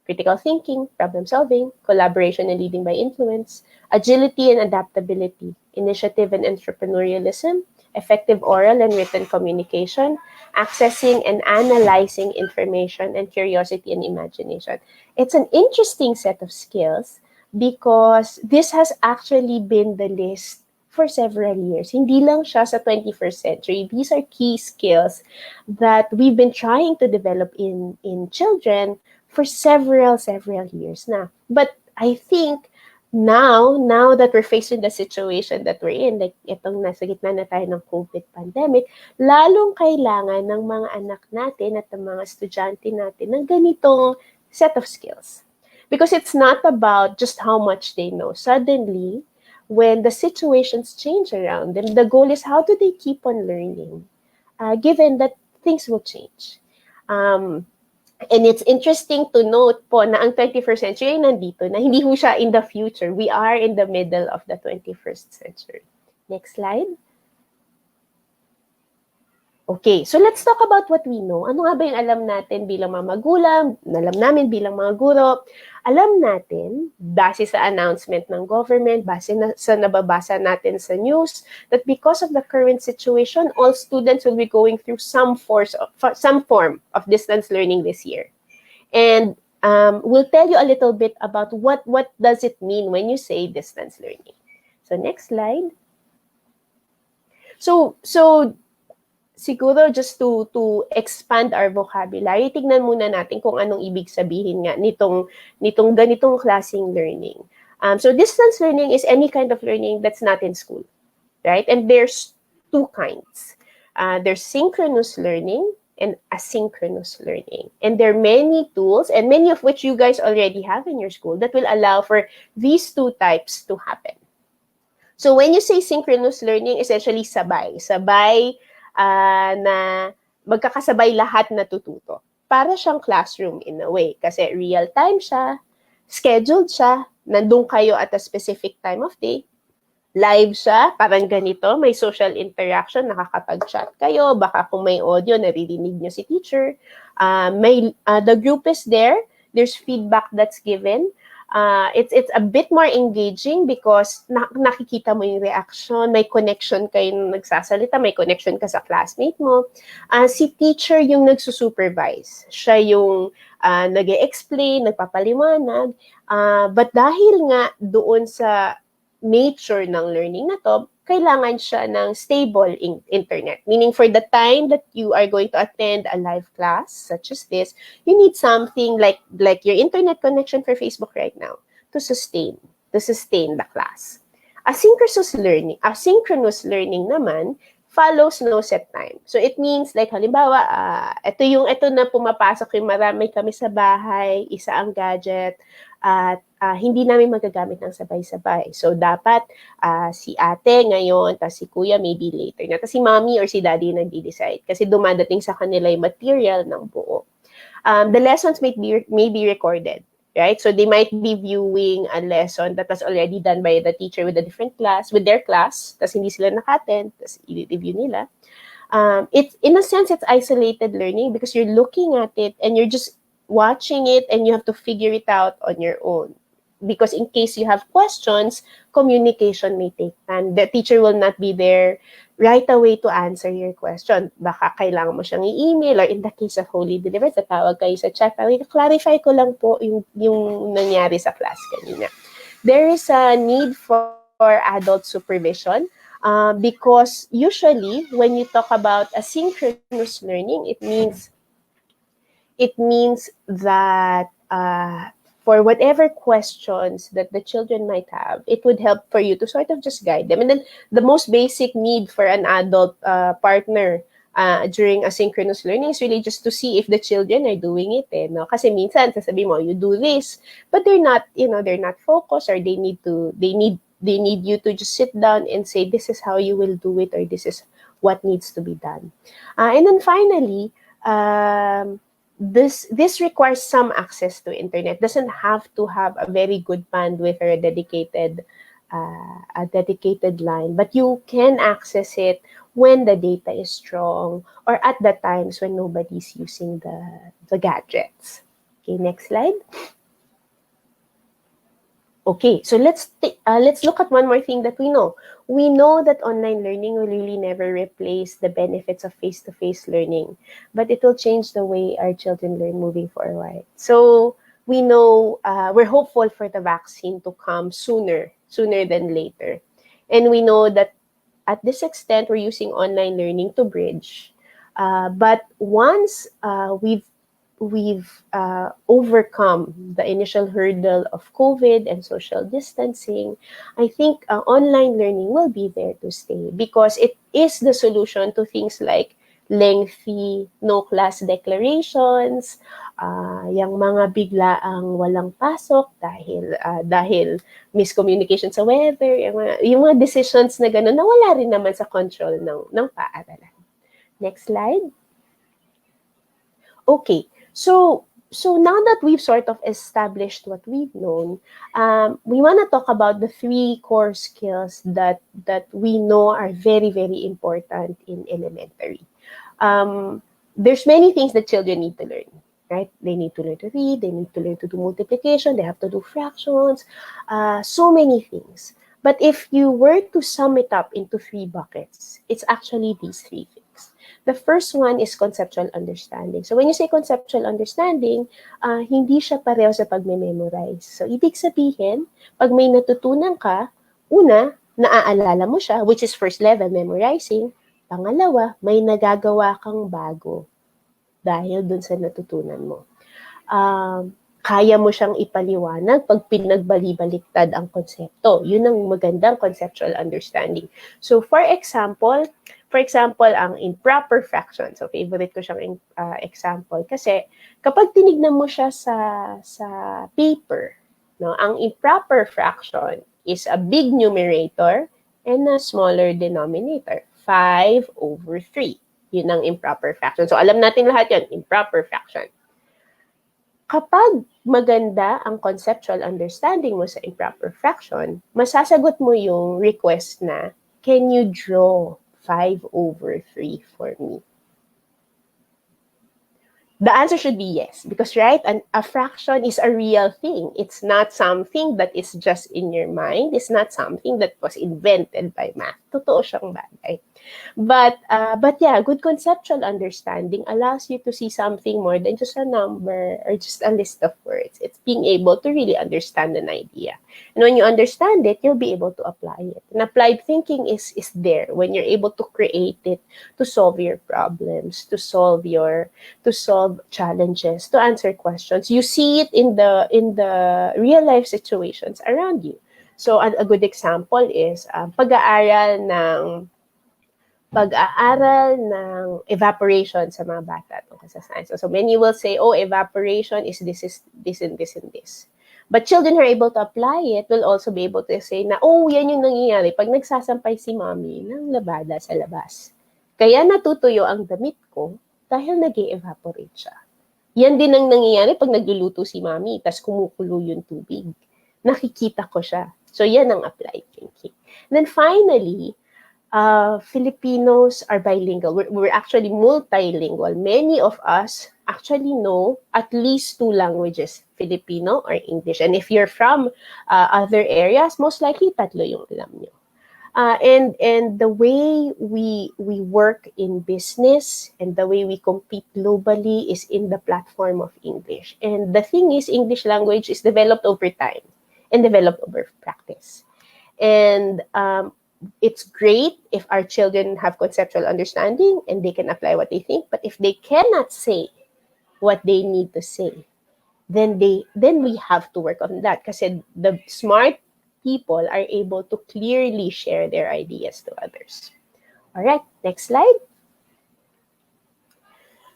Critical thinking, problem solving, collaboration and leading by influence, agility and adaptability, initiative and entrepreneurialism, effective oral and written communication, accessing and analyzing information, and curiosity and imagination. It's an interesting set of skills because this has actually been the list for several years. Hindi lang siya sa 21st century. These are key skills that we've been trying to develop in children for several years na. But I think now that we're facing the situation that we're in, like itong nasa gitna na tayo ng COVID pandemic, lalong kailangan ng mga anak natin at ng mga estudyante natin ng ganitong set of skills. Because it's not about just how much they know. Suddenly, when the situations change around them, the goal is how do they keep on learning, given that things will change. And it's interesting to note po na ang 21st century nandito na hindi ho siya in the future. We are in the middle of the 21st century. Next slide. Okay, so let's talk about what we know. Ano nga ba yung alam natin bilang mga magulang, alam namin bilang mga guro? Alam natin, base sa announcement ng government, base sa nababasa natin sa news, that because of the current situation, all students will be going through some form of distance learning this year. And we'll tell you a little bit about what does it mean when you say distance learning. So next slide. So siguro just to expand our vocabulary, tignan muna natin kung anong ibig sabihin nga nitong ganitong klaseng learning. So distance learning is any kind of learning that's not in school, right? And there's 2 kinds. There's synchronous learning and asynchronous learning. And there are many tools, and many of which you guys already have in your school, that will allow for these 2 types to happen. So when you say synchronous learning, essentially sabay na magkakasabay lahat natututo. Para siyang classroom in a way. Kasi real time siya, scheduled siya, nandun kayo at a specific time of day, live siya, parang ganito, may social interaction, nakakapag-chat kayo, baka kung may audio, naririnig nyo si teacher, the group is there, there's feedback that's given, It's a bit more engaging because nakikita mo yung reaction, may connection kayo nung nagsasalita, may connection ka sa classmate mo. Si teacher yung nagsusupervise. Siya yung nag-e-explain, nagpapaliwanag. But dahil nga doon sa nature ng learning na to, kailangan siya ng stable internet. Meaning for the time that you are going to attend a live class such as this, you need something like your internet connection for Facebook right now to sustain the class. Asynchronous learning naman follows no set time. So it means like halimbawa, ito na pumapasok yung marami kami sa bahay, isa ang gadget, at hindi namin magagamit ng sabay-sabay. So dapat si ate ngayon, tapos si kuya maybe later na, tapos si mommy or si daddy yung nagde-decide kasi dumadating sa kanila yung material ng buo. The lessons may be recorded. Right? So they might be viewing a lesson that was already done by the teacher with a different class, with their class, tas hindi sila naka-attend, tas i-review nila. It's, in a sense, it's isolated learning because you're looking at it and you're just watching it and you have to figure it out on your own. Because in case you have questions, communication may take time. The teacher will not be there right away to answer your question. Baka kailangan mo siyang i-email or in the case of H.O.L.Y Delivered, tatawag kayo sa chat. Clarify ko lang po yung nangyari sa class kanina. There is a need for adult supervision because usually when you talk about asynchronous learning, it means that for whatever questions that the children might have, it would help for you to sort of just guide them. And then the most basic need for an adult partner during asynchronous learning is really just to see if the children are doing it. No? Kasi minsan, sasabihin mo, you do this, but they're not focused or they need you to just sit down and say, this is how you will do it or this is what needs to be done. And then finally, this requires some access to internet. Doesn't have to have a very good bandwidth or a dedicated line, but you can access it when the data is strong or at the times when nobody's using the gadgets. Okay, next slide. Okay, so let's look at one more thing that we know. We know that online learning will really never replace the benefits of face-to-face learning, but it will change the way our children learn moving forward. So we know we're hopeful for the vaccine to come sooner than later. And we know that at this extent, we're using online learning to bridge. But once we've overcome the initial hurdle of COVID and social distancing, I think online learning will be there to stay because it is the solution to things like lengthy no-class declarations, yung mga biglaang walang pasok dahil miscommunication sa weather, yung mga decisions na gano'n na wala rin naman sa control ng paaralan. Next slide. Okay. So now that we've sort of established what we've known, we want to talk about the 3 core skills that we know are very, very important in elementary. There's many things that children need to learn, right? They need to learn to read, they need to learn to do multiplication, they have to do fractions, so many things. But if you were to sum it up into 3 buckets, it's actually these 3 things. The first one is conceptual understanding. So when you say conceptual understanding, hindi siya pareho sa pagme-memorize. So ibig sabihin, pag may natutunan ka, una, naaalala mo siya, which is first level memorizing. Pangalawa, may nagagawa kang bago dahil dun sa natutunan mo. Kaya mo siyang ipaliwanag pag pinagbali-baliktad ang konsepto. Yun ang magandang conceptual understanding. So for example, ang improper fraction. So, favorite ko siyang example. Kasi, kapag tinignan mo siya sa paper, no, ang improper fraction is a big numerator and a smaller denominator. 5/3. Yun ang improper fraction. So, alam natin lahat yun, improper fraction. Kapag maganda ang conceptual understanding mo sa improper fraction, masasagot mo yung request na, can you draw 5/3 for me? The answer should be yes, because right, a fraction is a real thing. It's not something that is just in your mind. It's not something that was invented by math. Totoo siyang bagay. But yeah, good conceptual understanding allows you to see something more than just a number or just a list of words. It's being able to really understand an idea. And when you understand it, you'll be able to apply it. And applied thinking is there when you're able to create it to solve your problems, to solve challenges, to answer questions. You see it in the real life situations around you. So a good example is pag-aaral ng evaporation sa mga bata tungkol sa science. So many will say, oh, evaporation is this and this and this. But children who are able to apply it will also be able to say na, oh, yan yung nangyayari pag nagsasampay si mommy ng labada sa labas. Kaya natutuyo ang damit ko dahil nag-evaporate siya. Yan din ang nangyayari pag nagluluto si mommy, tas kumukulo yung tubig. Nakikita ko siya. So yan ang applied thinking. And then finally, Filipinos are bilingual. We're actually multilingual. Many of us actually know at least 2 languages, Filipino or English. And if you're from other areas, most likely tatlo yung alam nyo. And the way we work in business and the way we compete globally is in the platform of English. And the thing is, English language is developed over time and developed over practice. And it's great if our children have conceptual understanding and they can apply what they think. But if they cannot say what they need to say, then we have to work on that. Kasi the smart people are able to clearly share their ideas to others. All right, next slide.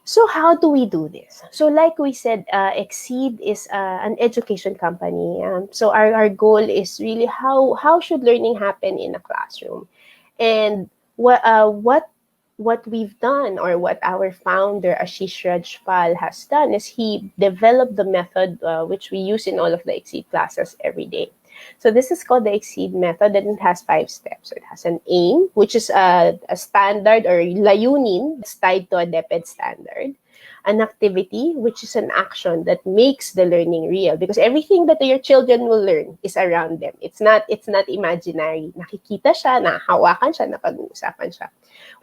So how do we do this? So like we said, Exceed is an education company. So our goal is really how should learning happen in a classroom? And what we've done, or what our founder, Ashish Rajpal, has done, is he developed the method which we use in all of the Exceed classes every day. So this is called the Exceed method, and it has 5 steps. So it has an aim, which is a standard or layunin that's tied to a DepEd standard. An activity, which is an action that makes the learning real, because everything that your children will learn is around them. It's not imaginary. Nakikita siya, nahawakan siya, napag-uusapan siya.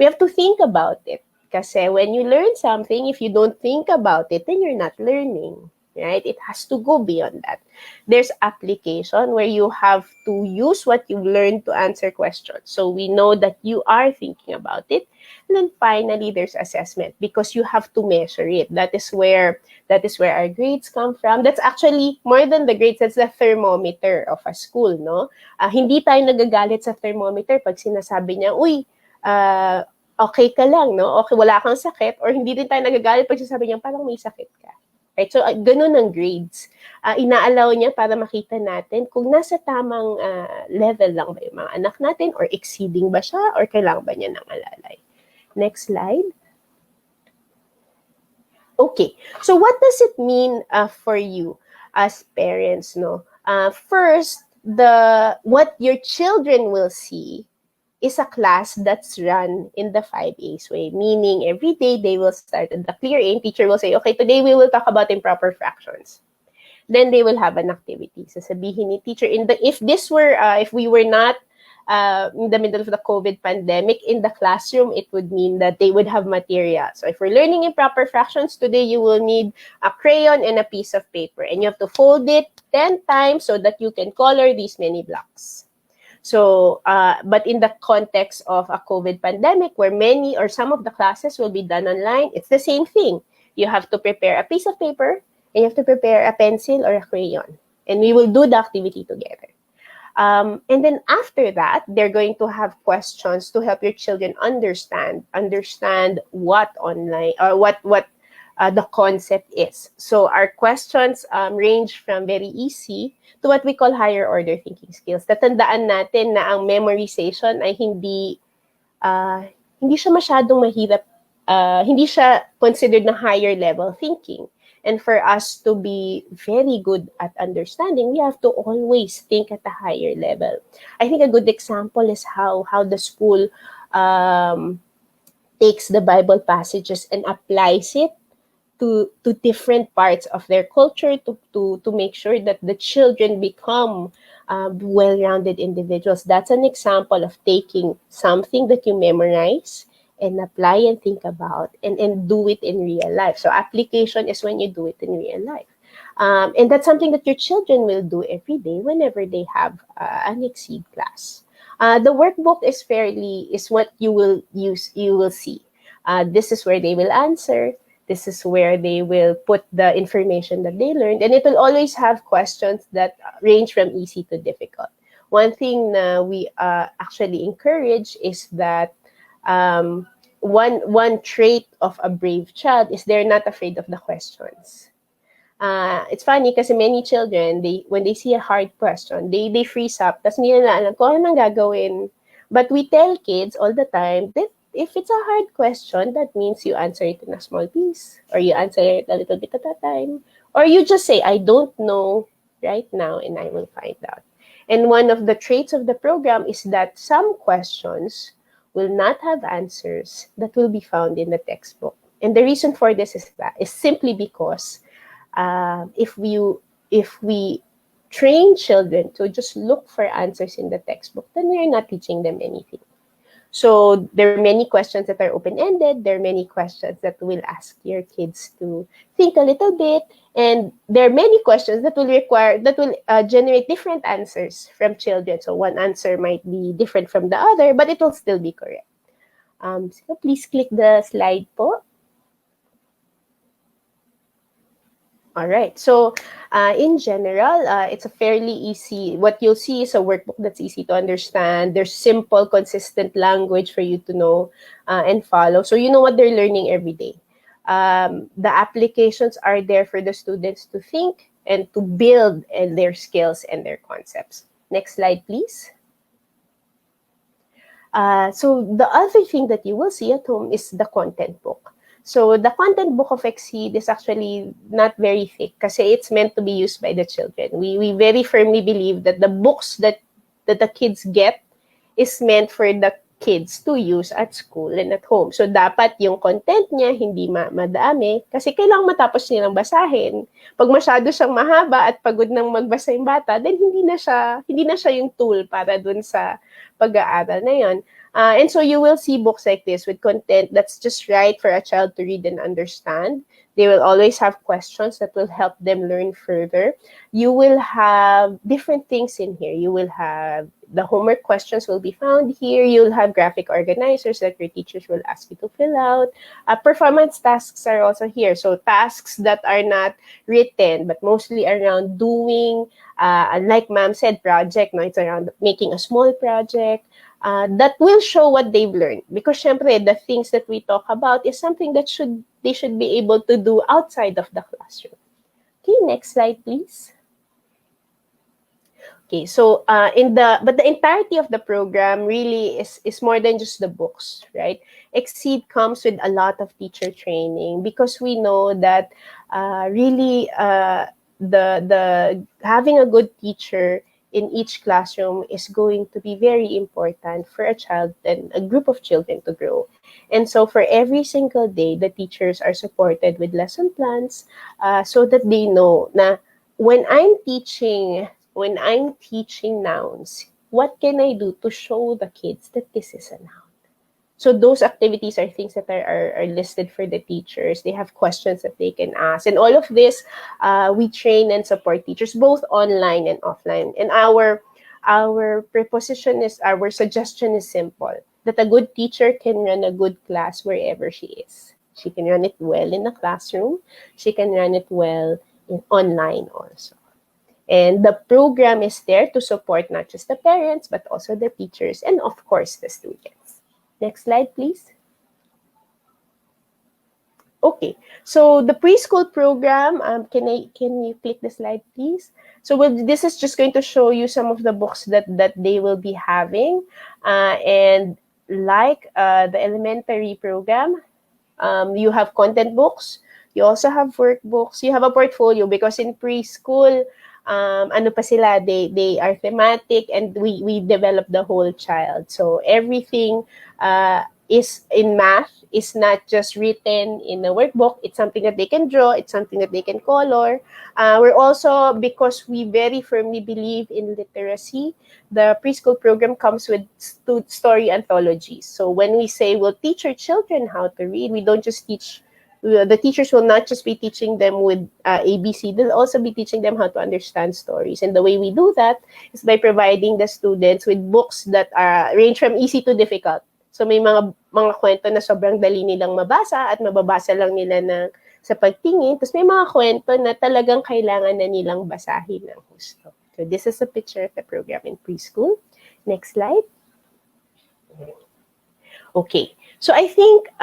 We have to think about it. Kasi when you learn something, if you don't think about it, then you're not learning. Right? It has to go beyond that. There's application where you have to use what you learned to answer questions. So we know that you are thinking about it. And then finally, there's assessment, because you have to measure it. That is where our grades come from. That's actually more than the grades. That's the thermometer of a school, no? Hindi tayo nagagalit sa thermometer pag sinasabi niya, uy, okay ka lang, no? Okay, wala kang sakit. Or hindi din tayo nagagalit pag sinasabi niya, parang may sakit ka. Right? So, ganun ang grades. Inaalaw niya para makita natin kung nasa tamang level lang ba yung mga anak natin, or exceeding ba siya, or kailangan ba niya ng alalay. Next slide. Okay. So, what does it mean for you as parents? No? First, what your children will see is a class that's run in the 5 A's way, meaning every day they will start at the clear aim. Teacher will say, okay, today we will talk about improper fractions. Then they will have an activity. Sasabihin ni teacher, if we were not in the middle of the COVID pandemic, in the classroom, it would mean that they would have material. So if we're learning improper fractions today, you will need a crayon and a piece of paper, and you have to fold it 10 times so that you can color these many blocks. So, but in the context of a COVID pandemic, where many or some of the classes will be done online, it's the same thing. You have to prepare a piece of paper, and you have to prepare a pencil or a crayon, and we will do the activity together. And then after that, they're going to have questions to help your children understand what online, or what the concept is. So our questions range from very easy to what we call higher order thinking skills. Tatandaan natin na ang memorization ay hindi siya masyadong mahirap, hindi siya considered na higher level thinking. And for us to be very good at understanding, we have to always think at a higher level. I think a good example is how the school takes the Bible passages and applies it to different parts of their culture to make sure that the children become well-rounded individuals. That's an example of taking something that you memorize and apply and think about and do it in real life. So application is when you do it in real life. And that's something that your children will do every day whenever they have an exceed class. The workbook is what you will use, you will see. This is where they will answer. This is where they will put the information that they learned. And it will always have questions that range from easy to difficult. One thing we actually encourage is that one trait of a brave child is they're not afraid of the questions. It's funny kasi many children, when they see a hard question, they freeze up. Tapos hindi nila alam kung ano nang gagawin. But we tell kids all the time that if it's a hard question, that means you answer it in a small piece, or you answer it a little bit at a time, or you just say, I don't know right now, and I will find out. And one of the traits of the program is that some questions will not have answers that will be found in the textbook. And the reason for this is simply because if we train children to just look for answers in the textbook, then we are not teaching them anything. So there are many questions that are open-ended. There are many questions that will ask your kids to think a little bit, and there are many questions that will generate different answers from children. So one answer might be different from the other, but it will still be correct. So please click the slide po. All right. So, in general, it's a fairly easy. What you'll see is a workbook that's easy to understand. There's simple, consistent language for you to know and follow. So you know what they're learning every day. The applications are there for the students to think and to build their skills and their concepts. Next slide, please. So the other thing that you will see at home is the content book. So the content book of Exceed is actually not very thick kasi it's meant to be used by the children. We very firmly believe that the books that the kids get is meant for the kids to use at school and at home. So dapat yung content niya hindi madami kasi kailangang matapos nilang basahin. Pag masyado siyang mahaba at pagod nang magbasa yung bata, then hindi na siya yung tool para dun sa pag-aaral na yon. And so you will see books like this with content that's just right for a child to read and understand. They will always have questions that will help them learn further. You will have different things in here. You will have the homework questions will be found here. You'll have graphic organizers that your teachers will ask you to fill out. Performance tasks are also here. So tasks that are not written, but mostly around doing, like ma'am said, project. No, it's around making a small project. That will show what they've learned. Because syempre, the things that we talk about is something that they should be able to do outside of the classroom. Okay, next slide, please. Okay, so but the entirety of the program really is more than just the books, right? Exceed comes with a lot of teacher training because we know that really the having a good teacher in each classroom is going to be very important for a child and a group of children to grow. And so for every single day, the teachers are supported with lesson plans so that they know na when I'm teaching nouns, what can I do to show the kids that this is a noun? So those activities are things that are listed for the teachers. They have questions that they can ask. And all of this, we train and support teachers both online and offline. And our suggestion is simple, that a good teacher can run a good class wherever she is. She can run it well in the classroom. She can run it well online also. And the program is there to support not just the parents, but also the teachers and, of course, the students. Next slide, please. Okay, so the preschool program, can you click the slide, please? So this is just going to show you some of the books that they will be having. And like the elementary program, you have content books. You also have workbooks. You have a portfolio because in preschool, ano pa sila, they are thematic and we develop the whole child. So everything is in math is not just written in a workbook. It's something that they can draw. It's something that they can color. We're also, because we very firmly believe in literacy, the preschool program comes with story anthologies. So when we say we'll teach our children how to read, we don't just teach. The teachers will not just be teaching them with ABC. They'll also be teaching them how to understand stories. And the way we do that is by providing the students with books that range from easy to difficult. So may mga kwento na sobrang dali nilang mabasa at mababasa lang nila sa pagtingin. Tapos may mga kwento na talagang kailangan na nilang basahin ng husto. So this is a picture of the program in preschool. Next slide. Okay. So I think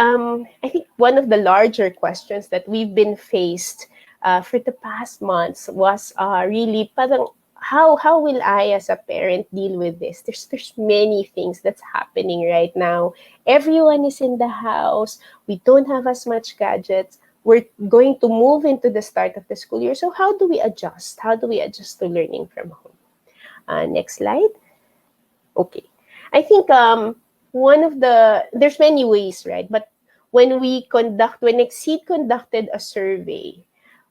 one of the larger questions that we've been faced for the past months was really parang how will I as a parent deal with this? There's many things that's happening right now. Everyone is in the house. We don't have as much gadgets. We're going to move into the start of the school year. So how do we adjust? How do we adjust to learning from home? Next slide. Okay. I think there's many ways, right? But when Exceed conducted a survey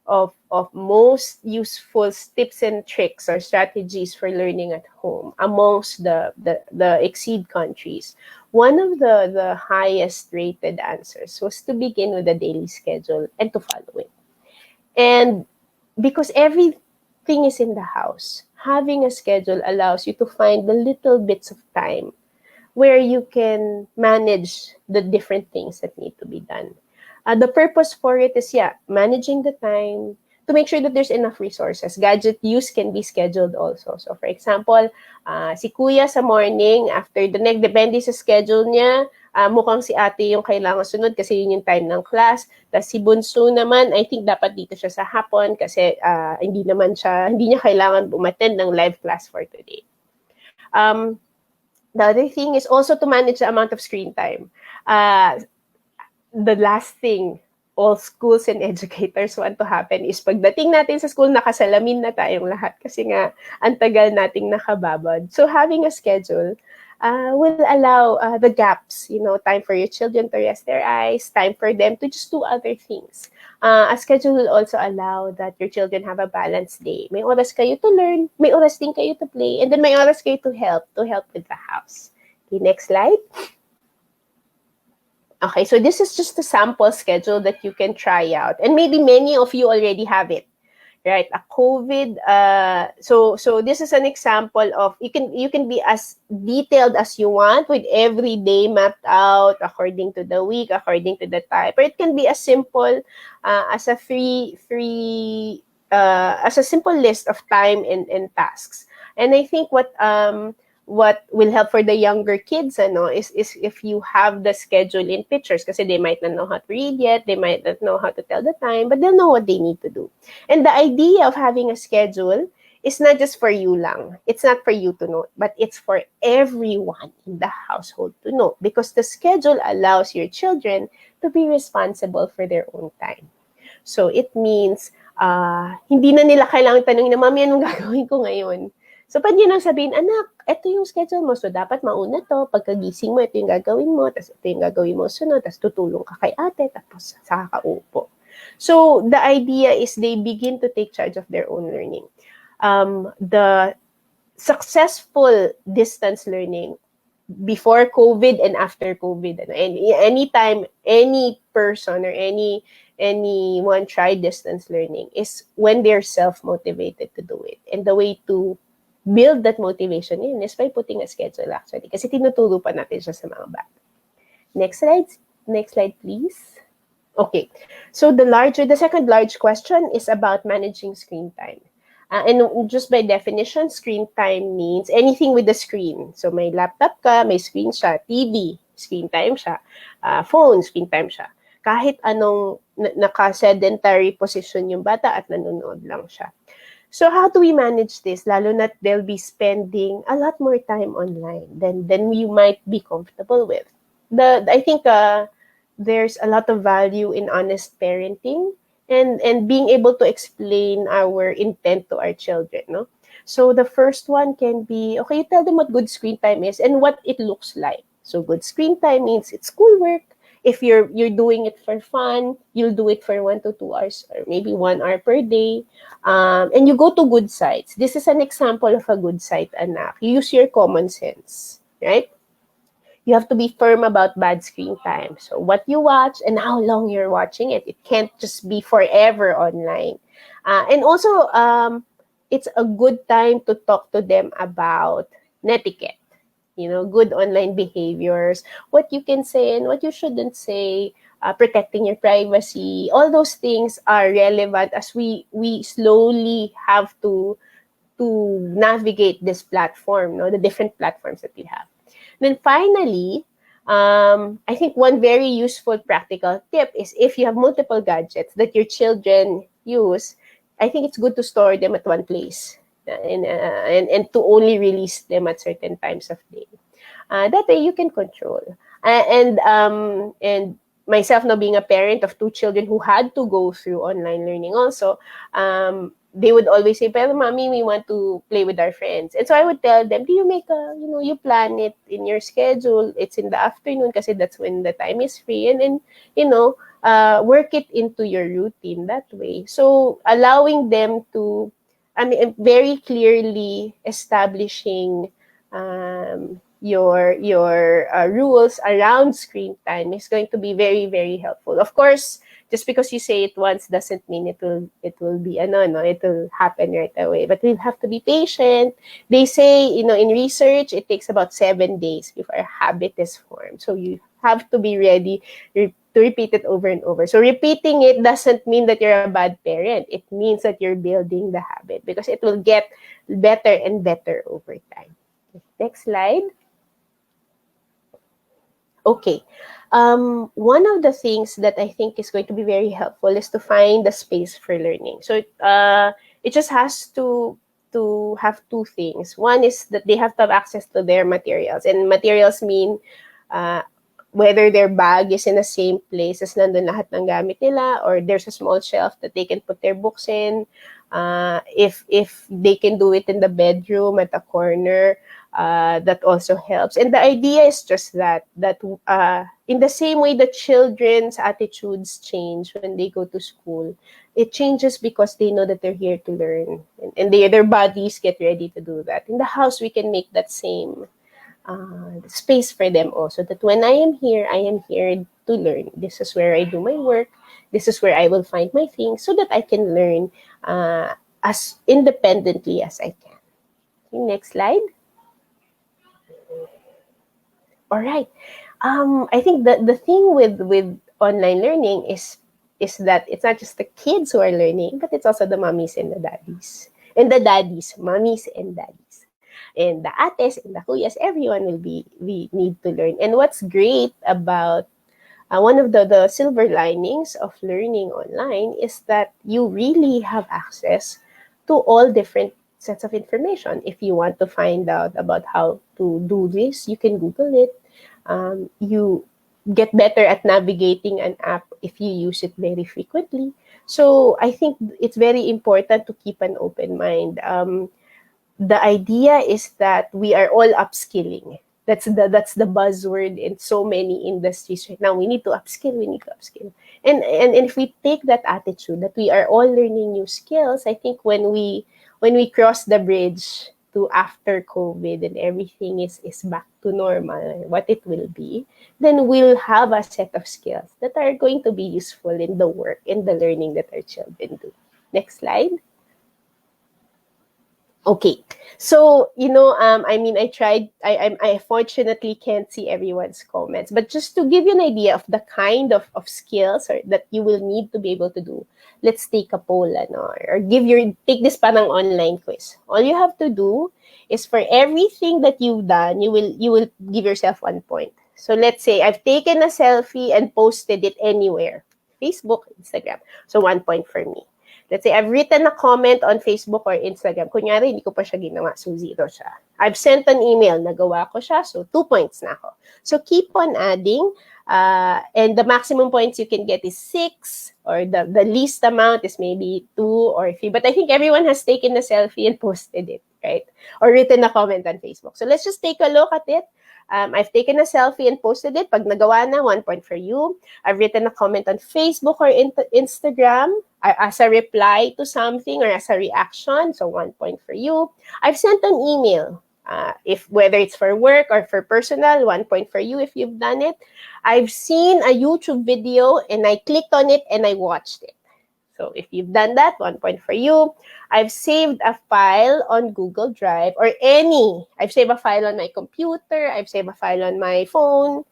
of most useful tips and tricks or strategies for learning at home amongst the Exceed countries, one of the highest rated answers was to begin with a daily schedule and to follow it. And because everything is in the house, having a schedule allows you to find the little bits of time where you can manage the different things that need to be done. The purpose for it is, managing the time to make sure that there's enough resources. Gadget use can be scheduled also. So, for example, si Kuya sa morning, after the next, depende sa schedule niya, mukhang si ate yung kailangan sunod kasi yun yung time ng class. Tapos si Bunso naman, I think dapat dito siya sa hapon kasi hindi niya kailangan umattend ng live class for today. The other thing is also to manage the amount of screen time. The last thing all schools and educators want to happen is pagdating natin sa school, nakasalamin na tayong lahat kasi nga ang tagal nating nakababad. So having a schedule will allow the gaps, time for your children to rest their eyes, time for them to just do other things. A schedule will also allow that your children have a balanced day. May oras kayo to learn, may oras din kayo to play, and then may oras kayo to help with the house. Okay, next slide. Okay, so this is just a sample schedule that you can try out. And maybe many of you already have it, right? A COVID, so this is an example of, you can be as detailed as you want with every day mapped out according to the week, according to the type. Or it can be as simple as a simple list of time and tasks. And I think what will help for the younger kids is if you have the schedule in pictures kasi they might not know how to read yet, they might not know how to tell the time, but they'll know what they need to do. And the idea of having a schedule is not just for you lang. It's not for you to know, but it's for everyone in the household to know because the schedule allows your children to be responsible for their own time. So it means hindi na nila kailangang tanongin na, Mami, anong gagawin ko ngayon? So, pwede nyo lang sabihin, anak, ito yung schedule mo. So, dapat mauna to. Pagkagising mo, ito yung gagawin mo. Tapos, ito yung gagawin mo sunod. Tapos, tutulong ka kay ate. Tapos, saka kaupo. So, the idea is they begin to take charge of their own learning. The successful distance learning before COVID and after COVID. And anytime any person or anyone tried distance learning is when they're self-motivated to do it. And the way to build that motivation in is by putting a schedule actually. Kasi tinuturo pa natin siya sa mga bata. Next slide, please. Okay. So the second large question is about managing screen time. And just by definition, screen time means anything with the screen. So may laptop ka, may screen siya, TV, screen time siya, phone, screen time siya. Kahit anong naka-sedentary position yung bata at nanonood lang siya. So how do we manage this? Lalo na they'll be spending a lot more time online than you might be comfortable with. I think there's a lot of value in honest parenting and being able to explain our intent to our children. No? So the first one can be, okay, you tell them what good screen time is and what it looks like. So good screen time means it's schoolwork. If you're doing it for fun, you'll do it for 1 to 2 hours or maybe 1 hour per day. And you go to good sites. This is an example of a good site, anak. You use your common sense, right? You have to be firm about bad screen time. So what you watch and how long you're watching it. It can't just be forever online. And also, it's a good time to talk to them about netiquette. Good online behaviors, what you can say and what you shouldn't say, protecting your privacy. All those things are relevant as we slowly have to navigate this platform, the different platforms that we have. Then finally, I think one very useful practical tip is if you have multiple gadgets that your children use, I think it's good to store them at one place and to only release them at certain times of day. That way you can control. And myself now being a parent of 2 children who had to go through online learning also, they would always say, "Pero mommy, we want to play with our friends." And so I would tell them, "Do you make you plan it in your schedule? It's in the afternoon kasi that's when the time is free, and then work it into your routine that way." So allowing them to, very clearly establishing your rules around screen time is going to be very, very helpful. Of course, just because you say it once doesn't mean it will be it will happen right away. But we'll have to be patient. They say, in research, it takes about 7 days before a habit is formed. So you have to be ready to repeat it over and over. So repeating it doesn't mean that you're a bad parent. It means that you're building the habit because it will get better and better over time. Next slide. Okay. One of the things that I think is going to be very helpful is to find the space for learning. So it just has to have two things. One is that they have to have access to their materials, and materials mean whether their bag is in the same place as nandun lahat ng gamit nila, or there's a small shelf that they can put their books in. If they can do it in the bedroom at a corner, that also helps. And the idea is just that in the same way that children's attitudes change when they go to school, it changes because they know that they're here to learn, and their bodies get ready to do that. In the house, we can make that same space for them also, that when I am here to learn. This is where I do my work. This is where I will find my things so that I can learn as independently as I can. Okay, next slide. All right. I think the thing with online learning is that it's not just the kids who are learning, but it's also the mommies and the daddies. And the daddies, mommies and daddies. And the ates and the kuyas, everyone we need to learn. And what's great about one of the silver linings of learning online is that you really have access to all different sets of information. If you want to find out about how to do this, you can Google it. You get better at navigating an app if you use it very frequently. So I think it's very important to keep an open mind. The idea is that we are all upskilling. That's the buzzword in so many industries right now. We need to upskill. And if we take that attitude that we are all learning new skills, I think when we cross the bridge to after COVID and everything is back to normal, what it will be, then we'll have a set of skills that are going to be useful in the work, in the learning that our children do. Next slide. Okay, so I fortunately can't see everyone's comments, but just to give you an idea of the kind of skills that you will need to be able to do, let's take a poll, or take this parang online quiz. All you have to do is, for everything that you've done, you will give yourself 1 point. So let's say I've taken a selfie and posted it anywhere, Facebook, Instagram. So 1 point for me. Let's say I've written a comment on Facebook or Instagram. Kunyari, hindi ko pa siya ginawa, so 0 siya. I've sent an email, nagawa ko siya, so 2 points na ako. So keep on adding, and the maximum points you can get is 6, or the least amount is maybe 2 or 3. But I think everyone has taken a selfie and posted it, right? Or written a comment on Facebook. So let's just take a look at it. I've taken a selfie and posted it. Pag nagawa na, 1 point for you. I've written a comment on Facebook or Instagram as a reply to something or as a reaction. So 1 point for you. I've sent an email. If whether it's for work or for personal, 1 point for you if you've done it. I've seen a YouTube video and I clicked on it and I watched it. So if you've done that, 1 point for you. I've saved a file on Google Drive or I've saved a file on my computer. I've saved a file on my phone.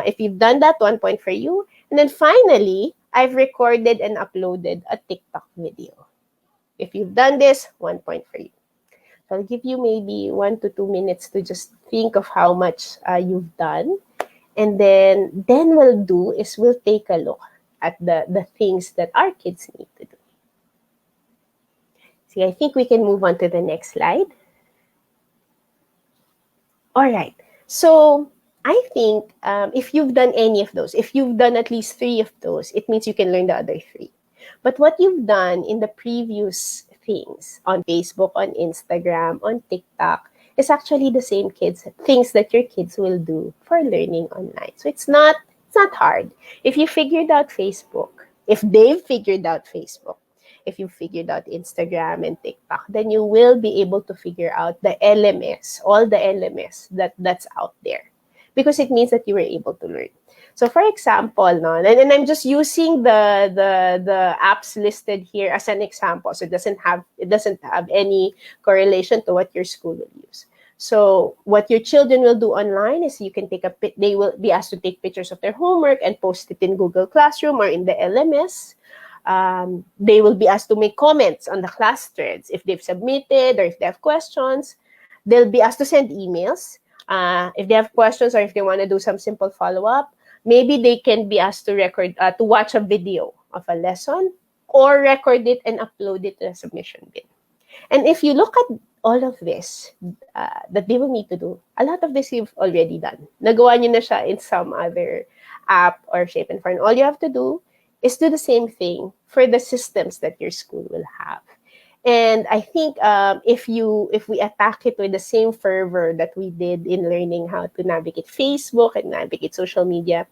If you've done that, 1 point for you. And then finally, I've recorded and uploaded a TikTok video. If you've done this, 1 point for you. So I'll give you maybe 1 to 2 minutes to just think of how much you've done. And then we'll take a look at the things that our kids need to do. See, I think we can move on to the next slide. All right. So I think if you've done any of those, if you've done at least 3 of those, it means you can learn the other 3. But what you've done in the previous things on Facebook, on Instagram, on TikTok, is actually the same things that your kids will do for learning online. So it's not hard. If you figured out Facebook, if they've figured out Facebook, if you figured out Instagram and TikTok, then you will be able to figure out the LMS, all the LMS that's out there, because it means that you were able to learn. So for example, and I'm just using the apps listed here as an example. So it doesn't have any correlation to what your school will use. So what your children will do online is they will be asked to take pictures of their homework and post it in Google Classroom or in the LMS. They will be asked to make comments on the class threads if they've submitted or if they have questions. They'll be asked to send emails if they have questions or if they want to do some simple follow-up. Maybe they can be asked to watch a video of a lesson or record it and upload it to the submission bin. And if you look at all of this that they will need to do, a lot of this you've already done. Nagawa nyo na siya in some other app or shape and form. All you have to do is do the same thing for the systems that your school will have. And I think if we attack it with the same fervor that we did in learning how to navigate Facebook and navigate social media,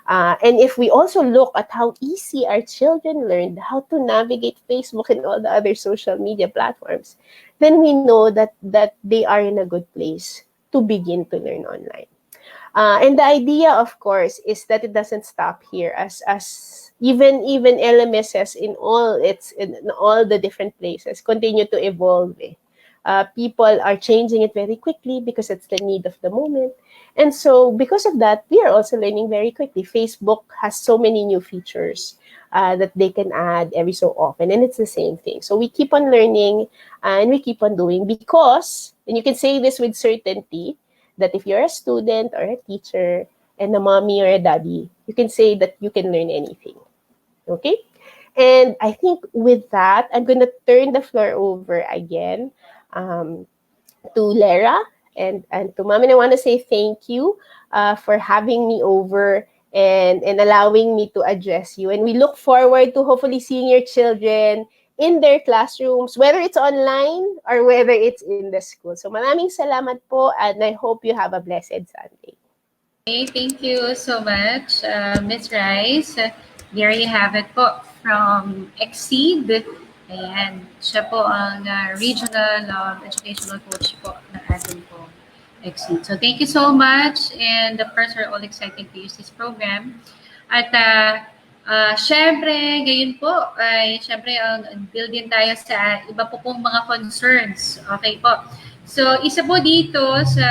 and if we also look at how easy our children learned how to navigate Facebook and all the other social media platforms, then we know that they are in a good place to begin to learn online. And the idea, of course, is that it doesn't stop here. As even LMSs in all the different places continue to evolve. People are changing it very quickly because it's the need of the moment. And so because of that, we are also learning very quickly. Facebook has so many new features that they can add every so often, and it's the same thing. So we keep on learning and we keep on doing because, and you can say this with certainty, that if you're a student or a teacher and a mommy or a daddy, you can say that you can learn anything. Okay? And I think with that, I'm going to turn the floor over again to Lera and to Mom. And I want to say thank you for having me over and allowing me to address you. And we look forward to hopefully seeing your children in their classrooms, whether it's online or whether it's in the school. So maraming salamat po, and I hope you have a blessed Sunday. Okay, thank you so much, Ms. Rice. There you have it po from Exceed. Ayan, siya po ang regional educational coach po ng ating po Exceed. So thank you so much, and of course, we're all excited to use this program. At syempre, gayon po, ay syempre, build din tayo sa iba po pong mga concerns. Okay po. So, isa po dito sa,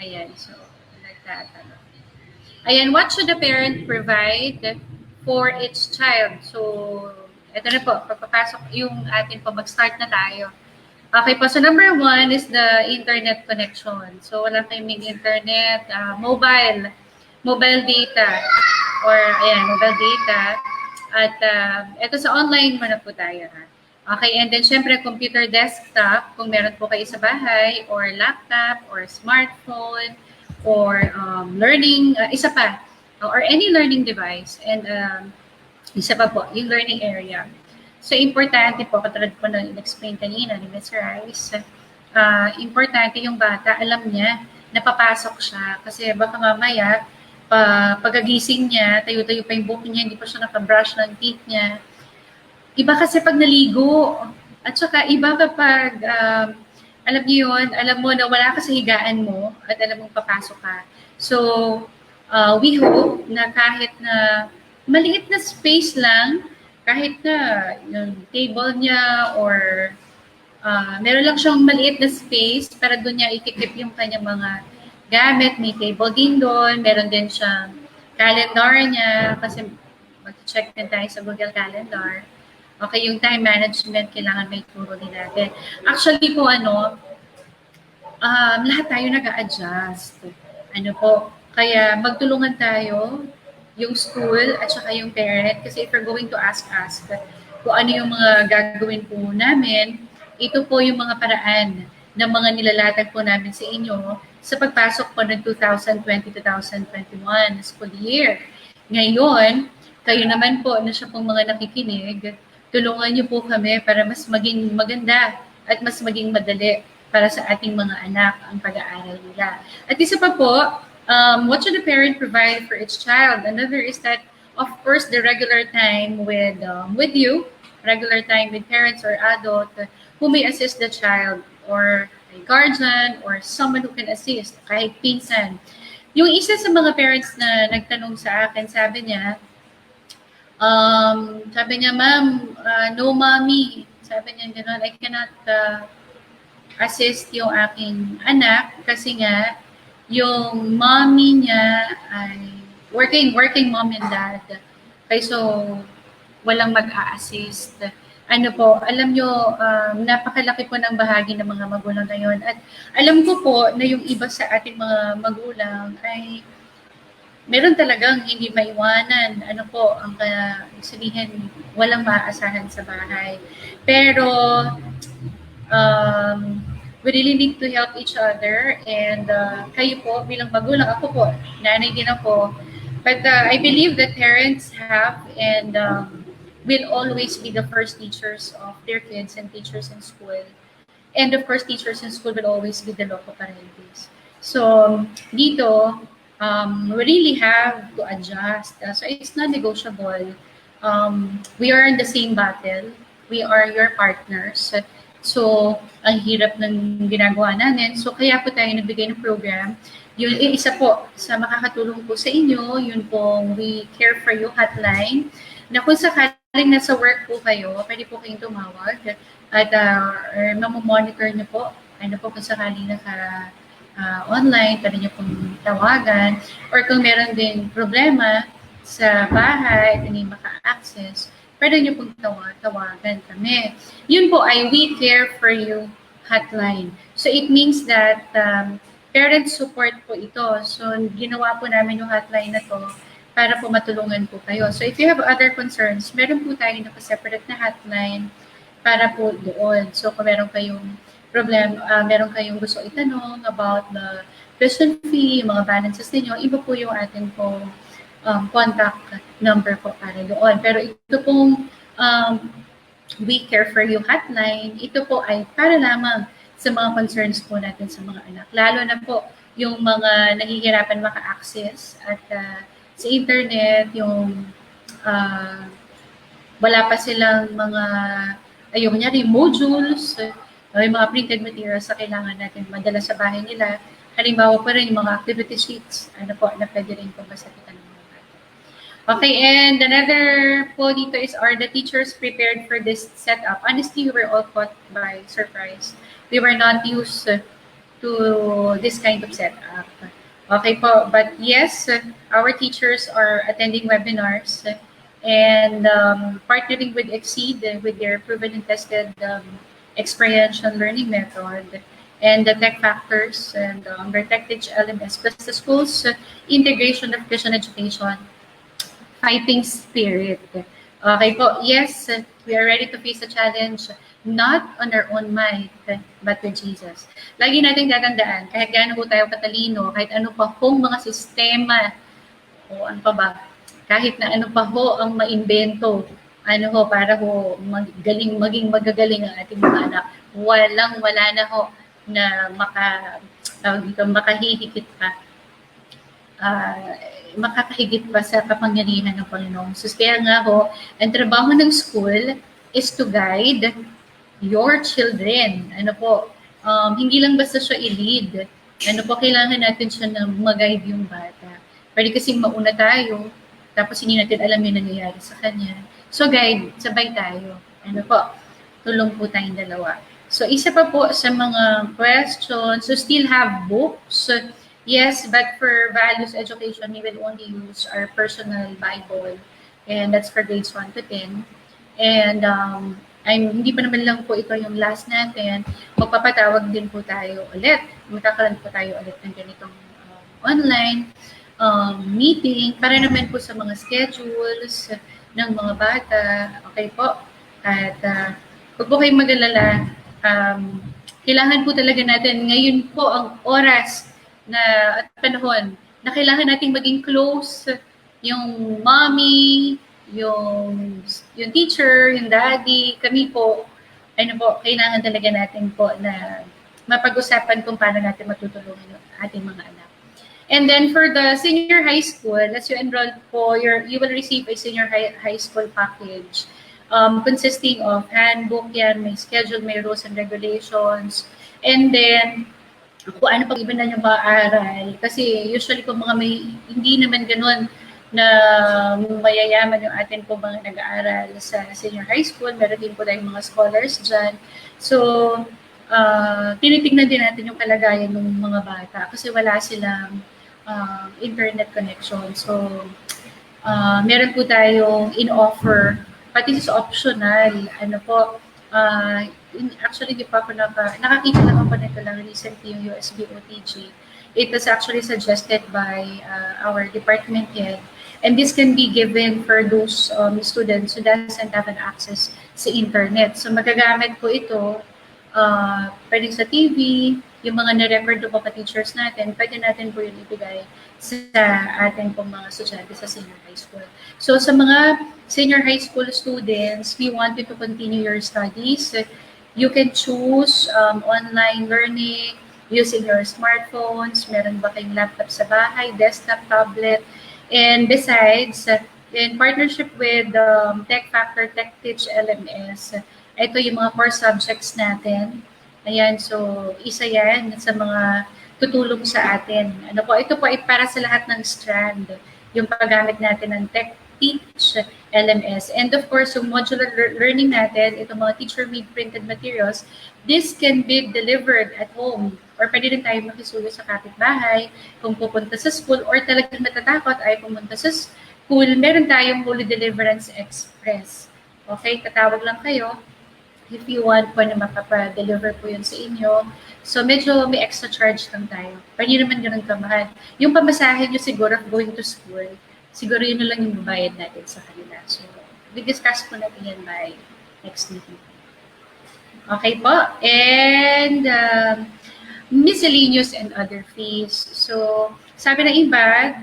ayan, so, nagtatanong. Ayan, what should a parent provide for its child? So, ito na po, pagpapasok yung atin po, mag-start na tayo. Okay po, so number 1 is the internet connection. So, wala kayong internet, mobile data, or ayan, mobile data. At ito sa online muna po tayo. Okay, and then syempre computer desktop, kung meron po kayo sa bahay, or laptop, or smartphone, or learning, isa pa, or any learning device. And isa pa po, yung learning area. So, importante po, katulad po na in-explain kanina ni Ms. Rice, importante yung bata, alam niya napapasok siya. Kasi baka mamaya, pagagising niya, tayo-tayo pa yung buhok niya, hindi pa siya nakabrush ng teeth niya. Iba kasi pag naligo. At saka iba kapag, alam niyo yun, alam mo na wala ka sa higaan mo at alam mong papasok ka. So, we hope na kahit na maliit na space lang, kahit na yung table niya or meron lang siyang maliit na space para doon niya ikikip yung kanyang mga gamit. May table din doon. Meron din siyang calendar niya kasi mag-check din tayo sa Google Calendar. Okay, yung time management, kailangan may turo din natin. Actually po, lahat tayo nag-a-adjust. Ano po, kaya magtulungan tayo, yung school at saka yung parent. Kasi if you're going to ask us kung ano yung mga gagawin po namin, ito po yung mga paraan ng mga nilalatag po namin sa inyo sa pagpasok po ng 2020-2021 school year. Ngayon, kayo naman po na siya pong mga nakikinig, tulungan niyo po kami para mas maging maganda at mas maging madali para sa ating mga anak ang pag-aaral nila. At isa pa po, what should the parent provide for its child? Another is that, of course, the regular time with you, regular time with parents or adult who may assist the child or a guardian or someone who can assist, kahit pinsan. Yung isa sa mga parents na nagtanong sa akin, sabi niya, ma'am, no mommy. Sabi niya gano'n, I cannot assist yung aking anak kasi nga yung mommy niya ay working mom and dad. Okay, so walang mag-a-assist. Ano po, alam nyo, napakalaki po ng bahagi ng mga magulang ngayon. At alam ko po na yung iba sa ating mga magulang ay meron talagang hindi maiwanan. Ano po, ang sabihin, walang maaasahan sa bahay. Pero, we really need to help each other. And kayo po, bilang magulang, ako po, nanay din ako. But I believe that parents have and will always be the first teachers of their kids and teachers in school. And of course, teachers in school will always be the loco parentis. So, dito, we really have to adjust. So it's not negotiable. We are in the same battle. We are your partners. So, ang hirap ng ginagawa namin. So, kaya po tayo nagbigay ng program. Yun, isa po sa makakatulong po sa inyo, yun pong We Care For You hotline, na kung sakaling nasa work po kayo, pwede po kayong tumawag at mamomonitor niyo po, ano po kung sakaling online, pwede niyo pong tawagan, or kung meron din problema sa bahay, hindi maka-access, pwede niyo pong tawagan kami. Yun po ay We Care For You hotline. So it means that parent support po ito. So ginawa po namin yung hotline na to para po matulungan po kayo. So if you have other concerns, meron po tayong naka-separate na hotline para po doon. So kung meron kayong problem, meron kayong gusto itanong about the tuition fee, mga balances ninyo, iba po yung atin pong contact number po para doon. Pero ito pong We Care For You hotline, ito po ay para lamang sa mga concerns po natin sa mga anak. Lalo na po yung mga nahihirapan maka-access at sa internet, yung wala pa silang mga, kunyari, modules, yung mga printed materials na kailangan natin madala sa bahay nila. Halimbawa po rin yung mga activity sheets, na pwede rin po masakitan ng mga bata. Okay, and another po dito is, are the teachers prepared for this setup? Honestly, we were all caught by surprise. We were not used to this kind of setup. Okay po, but yes, our teachers are attending webinars and partnering with Exceed with their proven and tested experiential learning method and the tech factors and their tech teach LMS plus the school's integration of Christian education, fighting spirit. Okay po, yes, we are ready to face the challenge not on our own might, but with Jesus. Lagi natin tatandaan, kahit gaano po tayo katalino, kahit ano pa hong mga sistema, o ano pa ba, kahit na ano pa ho ang maimbento, para maging magagaling ang ating mga anak, wala na ho na makahihigit pa, uh, makakahigit pa sa kapangyarihan ng Panginoon. So kaya nga ho, ang trabaho ng school is to guide your children. Ano po, hindi lang basta siya i-lead. Ano po, kailangan natin siya na mag-guide yung bata. Pwede kasing mauna tayo, tapos hindi natin alam yung nangyayari sa kanya. So guide, sabay tayo. Ano po, tulong po tayong dalawa. So isa pa po sa mga questions, so still have books. Yes, but for values education, we will only use our personal Bible. And that's for grades 1 to 10. And hindi pa naman lang po ito yung last natin. Magpapatawag din po tayo ulit. Magkakaroon po tayo ulit ng ganitong online meeting para naman po sa mga schedules ng mga bata. Okay po? At huwag po kayong mag-alala. Kailangan po talaga natin ngayon po ang oras at panahon na kailangan nating maging close yung mommy, yung teacher, yung daddy, kami po, kailangan talaga natin po na mapag-usapan kung paano natin matutulungan yung ating mga anak. And then for the senior high school, as you enroll po, you will receive a senior high school package consisting of handbook yan, may schedule, may rules and regulations, and then kung ano pag iba na yung maaral. Kasi usually kung mga hindi naman ganun na mayayaman yung atin po mga nag-aaral sa senior high school, meron din po tayong mga scholars dyan. So, tinitignan din natin yung kalagayan ng mga bata kasi wala silang internet connection. So, meron po tayong in-offer, pati sa optional, actually, di pa ako nakakita lang ako nito lang recently yung USB OTG. It was actually suggested by our department head. And this can be given for those students who doesn't have an access sa internet. So magagamit po ito, pwedeng sa TV, yung mga na-record po pa teachers natin, pwede natin po yung ibigay sa ating pong mga estudyante sa senior high school. So sa mga senior high school students, we want you to continue your studies. You can choose online learning using your smartphones. Meron ba kayong laptop sa bahay, desktop, tablet? And besides, in partnership with Tech Factor, Tech Teach LMS, ito yung mga core subjects natin. Ayan, so isa yan sa mga tutulong sa atin. Ito po ay para sa lahat ng strand, yung paggamit natin ng Tech Teach LMS. And of course, yung modular learning natin, itong mga teacher-made printed materials, this can be delivered at home. Or pwede rin tayo makisuyo sa kapitbahay kung pupunta sa school or talagang natatakot ay pumunta sa school. Meron tayong Holy Deliverance Express. Okay, tatawag lang kayo if you want po na mapapa-deliver po yun sa inyo. So medyo may extra charge lang tayo. Pwede naman ganun kamahal. Yung pamasahe nyo siguro going to school, siguro yun na lang yung babayad natin sa kanila. So, we-discuss po natin yan by next meeting. Okay po. And miscellaneous and other fees. So, sabi ng iba,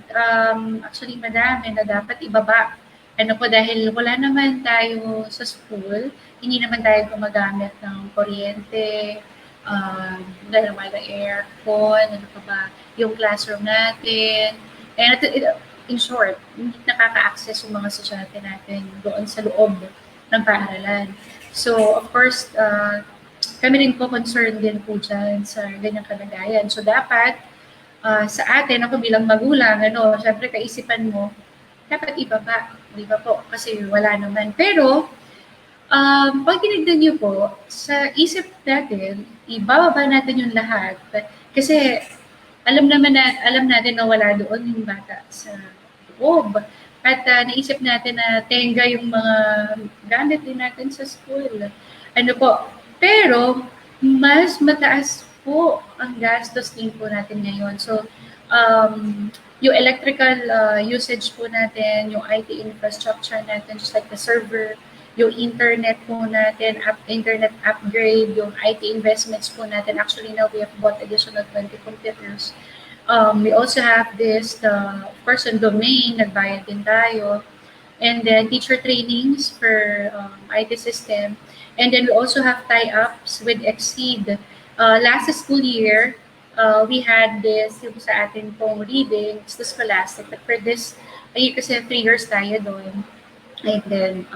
actually madami na dapat ibaba. Dahil wala naman tayo sa school, hindi naman tayo gumagamit ng kuryente, dahil wala aircon, yung classroom natin. And in short, hindi nakaka-access yung mga estudyante natin doon sa loob ng paaralan. So, of course, kami rin po concerned din po dyan sa ganyang kalagayan. So, dapat sa atin, ako bilang magulang, syempre kaisipan mo, dapat ibaba, di ba po? Kasi wala naman. Pero, pag tinignan niyo po, sa isip natin, ibababa natin yung lahat. Kasi, alam natin na wala doon yung bata sa loob. At naisip natin na tenga yung mga gamit din natin sa school. Pero, mas mataas po ang gastos din po natin ngayon. So, yung electrical usage po natin, yung IT infrastructure natin, just like the server, yung internet po natin, internet upgrade, yung IT investments po natin. Actually, now we have bought additional 20 computers. We also have this, of course, on domain, nagbayad din tayo. And then teacher trainings for IT system. And then we also have tie-ups with Exceed. last school year, we had this yung sa atin pong reading, it's the scholastic. But for this year kasi 3 years tayo doon. And then,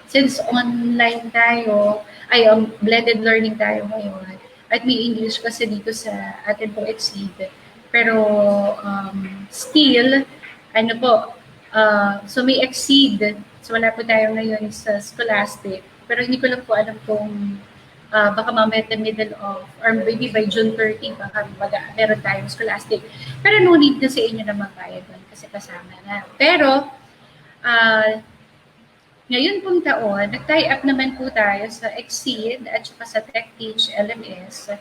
since online tayo, blended learning tayo ngayon, at may English kasi dito sa atin pong Exceed. Pero, still, ano po, so may Exceed. So, wala po tayo ngayon sa Scholastic. Pero hindi ko lang po alam kung baka mamaya the middle of, or maybe by June 30, baka meron tayong Scholastic. Pero no need na sa inyo na magbayad doon kasi kasama na. Pero, ngayon pong taon, nag-tie up naman po tayo sa Exceed at saka sa TechTeach LMS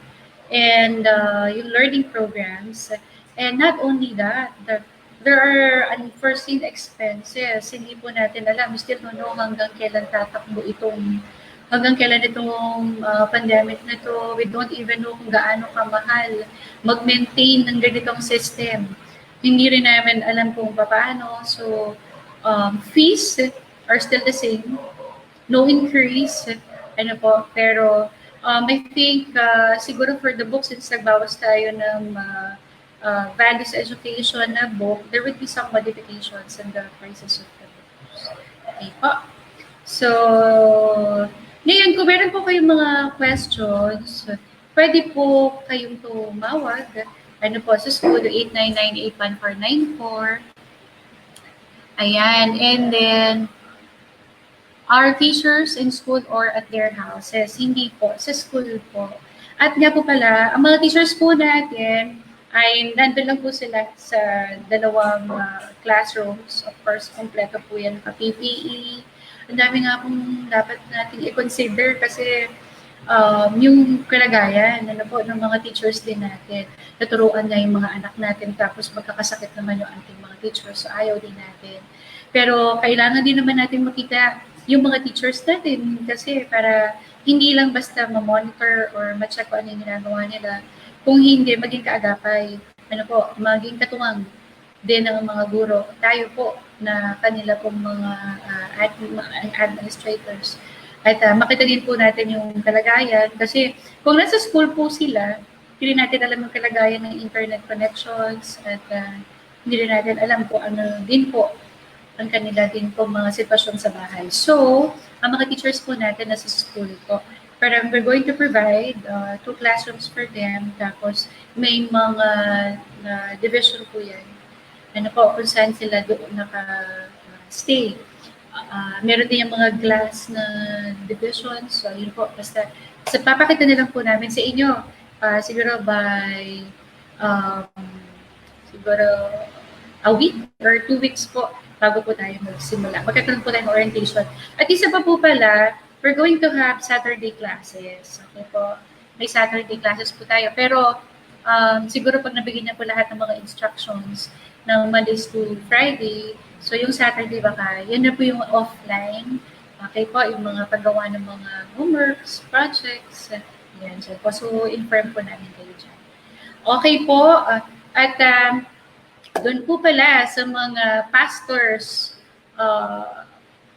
and yung learning programs. And not only that, there are unforeseen expenses. Hindi po natin alam. We still don't know hanggang kailan tatakbo hanggang kailan itong pandemic na to. We don't even know kung gaano kamahal mag-maintain ng ganitong system. Hindi rin namin alam kung paano. So, fees are still the same. No increase. Ano po, pero I think siguro for the books, since nagbawas tayo ng values education na book, there would be some modifications in the prices of the books. Okay po. So, ngayon, kung meron po kayong mga questions, pwede po kayong tumawag. Ano po, sa school, 899-81494. Ayan, and then, our teachers in school or at their houses. Hindi po, sa school po. At nga po pala, ang mga teachers po natin ay nandun lang po sila sa dalawang classrooms. Of course, kompleto po yan, PPE. Ang dami nga pong dapat natin i-consider kasi yung kalagayan po, ng mga teachers din natin. Naturuan na yung mga anak natin tapos magkakasakit naman yung ating mga teachers. So ayaw din natin. Pero kailangan din naman natin makita yung mga teachers natin kasi para hindi lang basta ma-monitor or ma-check kung ano yung ginagawa nila. Kung hindi, maging kaagapay, maging katuwang din ng mga guro. Tayo po na kanila pong mga administrators. At makita din po natin yung kalagayan kasi kung nasa school po sila, hindi natin alam yung kalagayan ng internet connections at hindi rin natin alam kung ano din po ang kanila din po mga sitwasyon sa bahay. So, ang mga teachers po natin nasa school po. Pero we're going to provide 2 classrooms for them. Tapos may mga division po yan. Kung saan sila doon naka-stay. Meron din yung mga glass na divisions. So, yun po. Basta, papakita nilang po namin sa inyo. Siguro by siguro a week or 2 weeks po bago po tayo magsimula. Magkakaroon po tayo ng orientation. At isa pa po pala, we're going to have Saturday classes. Okay po? May Saturday classes po tayo. Pero siguro pag nabigyan niya po lahat ng mga instructions ng Mondays to Friday, so yung Saturday baka, yan na po yung offline. Okay po, yung mga paggawa ng mga homeworks, projects. Yan. So inform po namin kayo dyan. Okay po. At doon po pala sa mga pastors,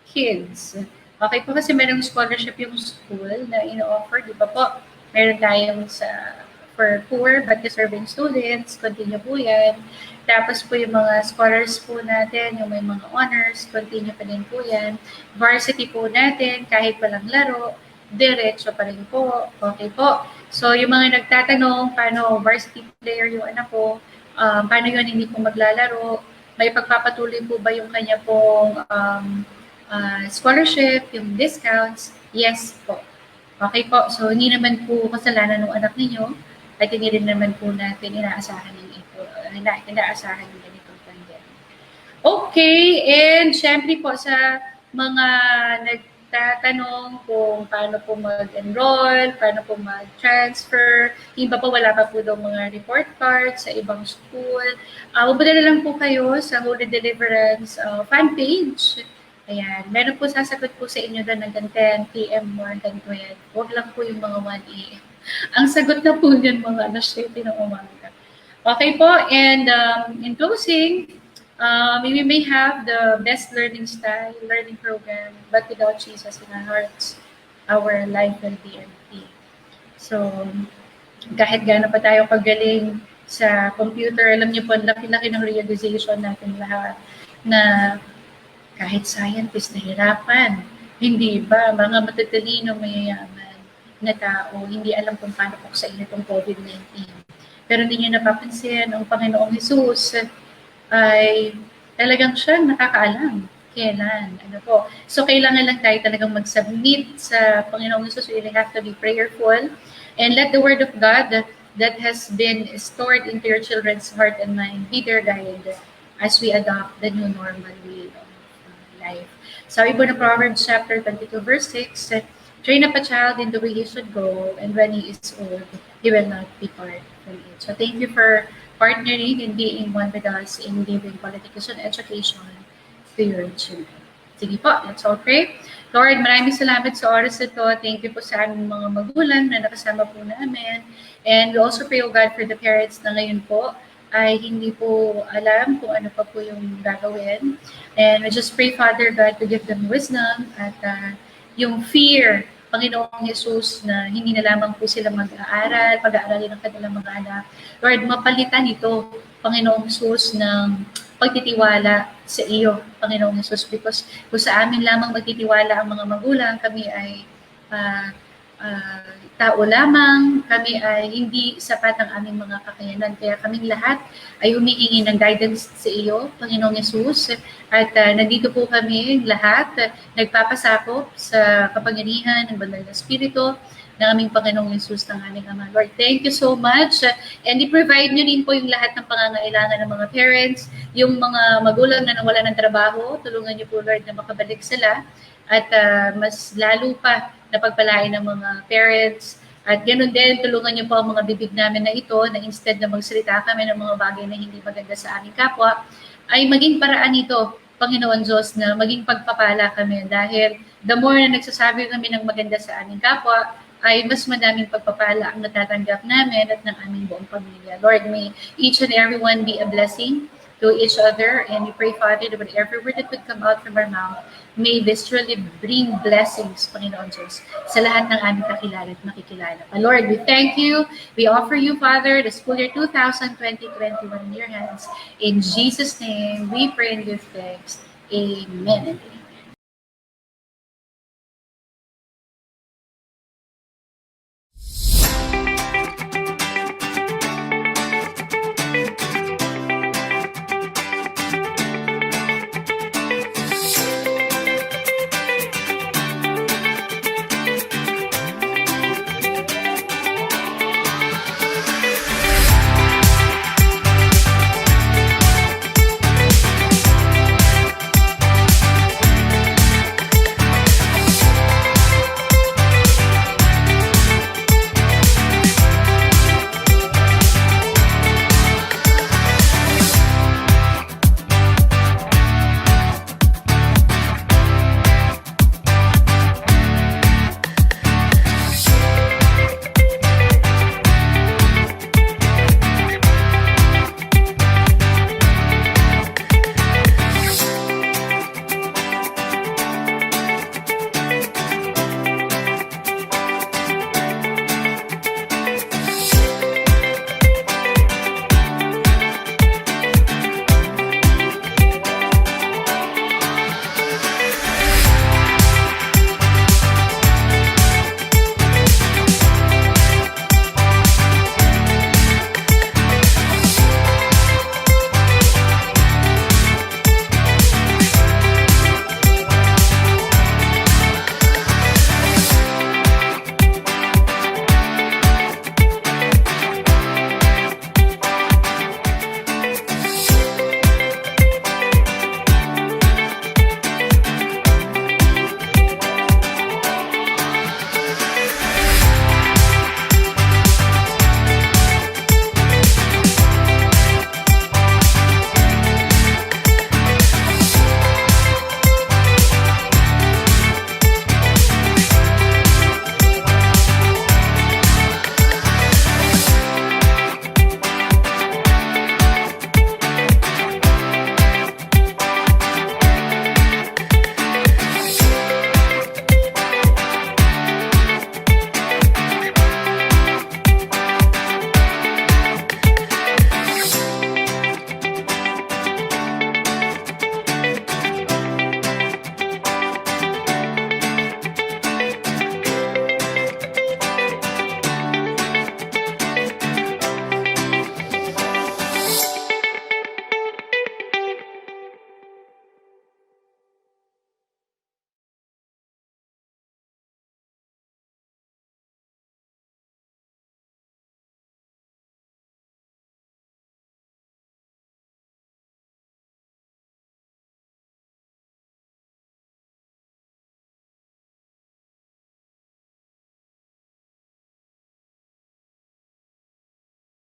kids. Okay po kasi merong scholarship yung school na ino-offer, di ba po? Meron tayong for poor but deserving students, continue po yan. Tapos po yung mga scholars po natin, yung may mga honors, continue pa din po yan. Varsity po natin, kahit walang laro, diretso pa rin po. Okay po. So yung mga nagtatanong, paano varsity player yung anak ko, paano yun hindi po maglalaro, may pagpapatuloy po ba yung kanya pong scholarship, yung discounts? Yes po. Okay po, so hindi naman po kasalanan ng anak ninyo at hindi rin naman po natin inaasahan yung ganitong pandemic. Okay, and syempre po sa mga nagtatanong kung paano po mag-enroll, paano po mag-transfer, iba pa wala pa po daw mga report cards sa ibang school. Mabuti na lang po kayo sa Holy Deliverance fan page. Ayan, meron po sasagot po sa inyo doon hanggang 10 p.m. more hanggang 12. Huwag lang po yung mga 1 a.m. Ang sagot na po yun mga alas 7 ng umaga. Okay po, and in closing, we may have the best learning style, learning program, but without Jesus in our hearts, our life will be empty. So, kahit gaano pa tayo kagaling sa computer, alam niyo po, laki-laki ng realization natin lahat na kahit scientist nahirapan, hindi ba, mga matatalino, mayayaman na tao, hindi alam kung paano puksain itong COVID-19. Pero hindi niyo napapansin, ang Panginoong Jesus ay talagang siya nakakaalam kailan. Ano po. So, kailangan lang tayo talagang mag-submit sa Panginoong Jesus. We really have to be prayerful and let the Word of God that has been stored into your children's heart and mind be their guide as we adopt the new normal way of life. Sabi po ng Proverbs chapter 22 verse 6, train up a child in the way he should go, and when he is old, he will not depart from it. So thank you for partnering and being one with us in giving quality education to your children. Sige po, let's all pray. Lord, maraming salamat sa oras na ito. Thank you po sa aming mga magulang na nakasama po namin. And we also pray, O God, for the parents na ngayon po ay hindi po alam kung ano pa po yung gagawin. And we just pray, Father God, to give them wisdom at yung fear, Panginoong Jesus, na hindi na lamang po sila mag-aaral, pag-aaralin ng kanilang mga anak. Lord, mapalitan ito, Panginoong Jesus, ng pagtitiwala sa iyo, Panginoong Jesus, because kung sa amin lamang magtitiwala ang mga magulang, kami ay tao lamang, kami ay hindi sapat ang aming mga kakayanan. Kaya kaming lahat ay humihingi ng guidance sa iyo, Panginoong Jesus. At nandito po kami lahat, nagpapasakop sa kapangyarihan ng Banal na Espiritu ng aming Panginoong Jesus, ng aming Ama. Lord, thank you so much. And i-provide nyo rin po yung lahat ng pangangailangan ng mga parents, yung mga magulang na nawala ng trabaho, tulungan nyo po, Lord, na makabalik sila. At mas lalo pa na pagpalain ng mga parents. At ganoon din, tulungan niyo po ang mga bibig namin na ito na instead na magsalita kami ng mga bagay na hindi maganda sa aming kapwa, ay maging paraan ito, Panginoon Diyos, na maging pagpapala kami. Dahil the more na nagsasabi kami ng maganda sa aming kapwa, ay mas madaming pagpapala ang natatanggap namin at ng aming buong pamilya. Lord, may each and everyone be a blessing to each other, and we pray, Father, that whatever word that would come out from our mouth, may this truly bring blessings, Panginoon Diyos, sa lahat ng aming kakilala at makikilala. Lord, we thank you. We offer you, Father, the school year 2020-21 in your hands. In Jesus' name, we pray and give thanks. Amen and amen.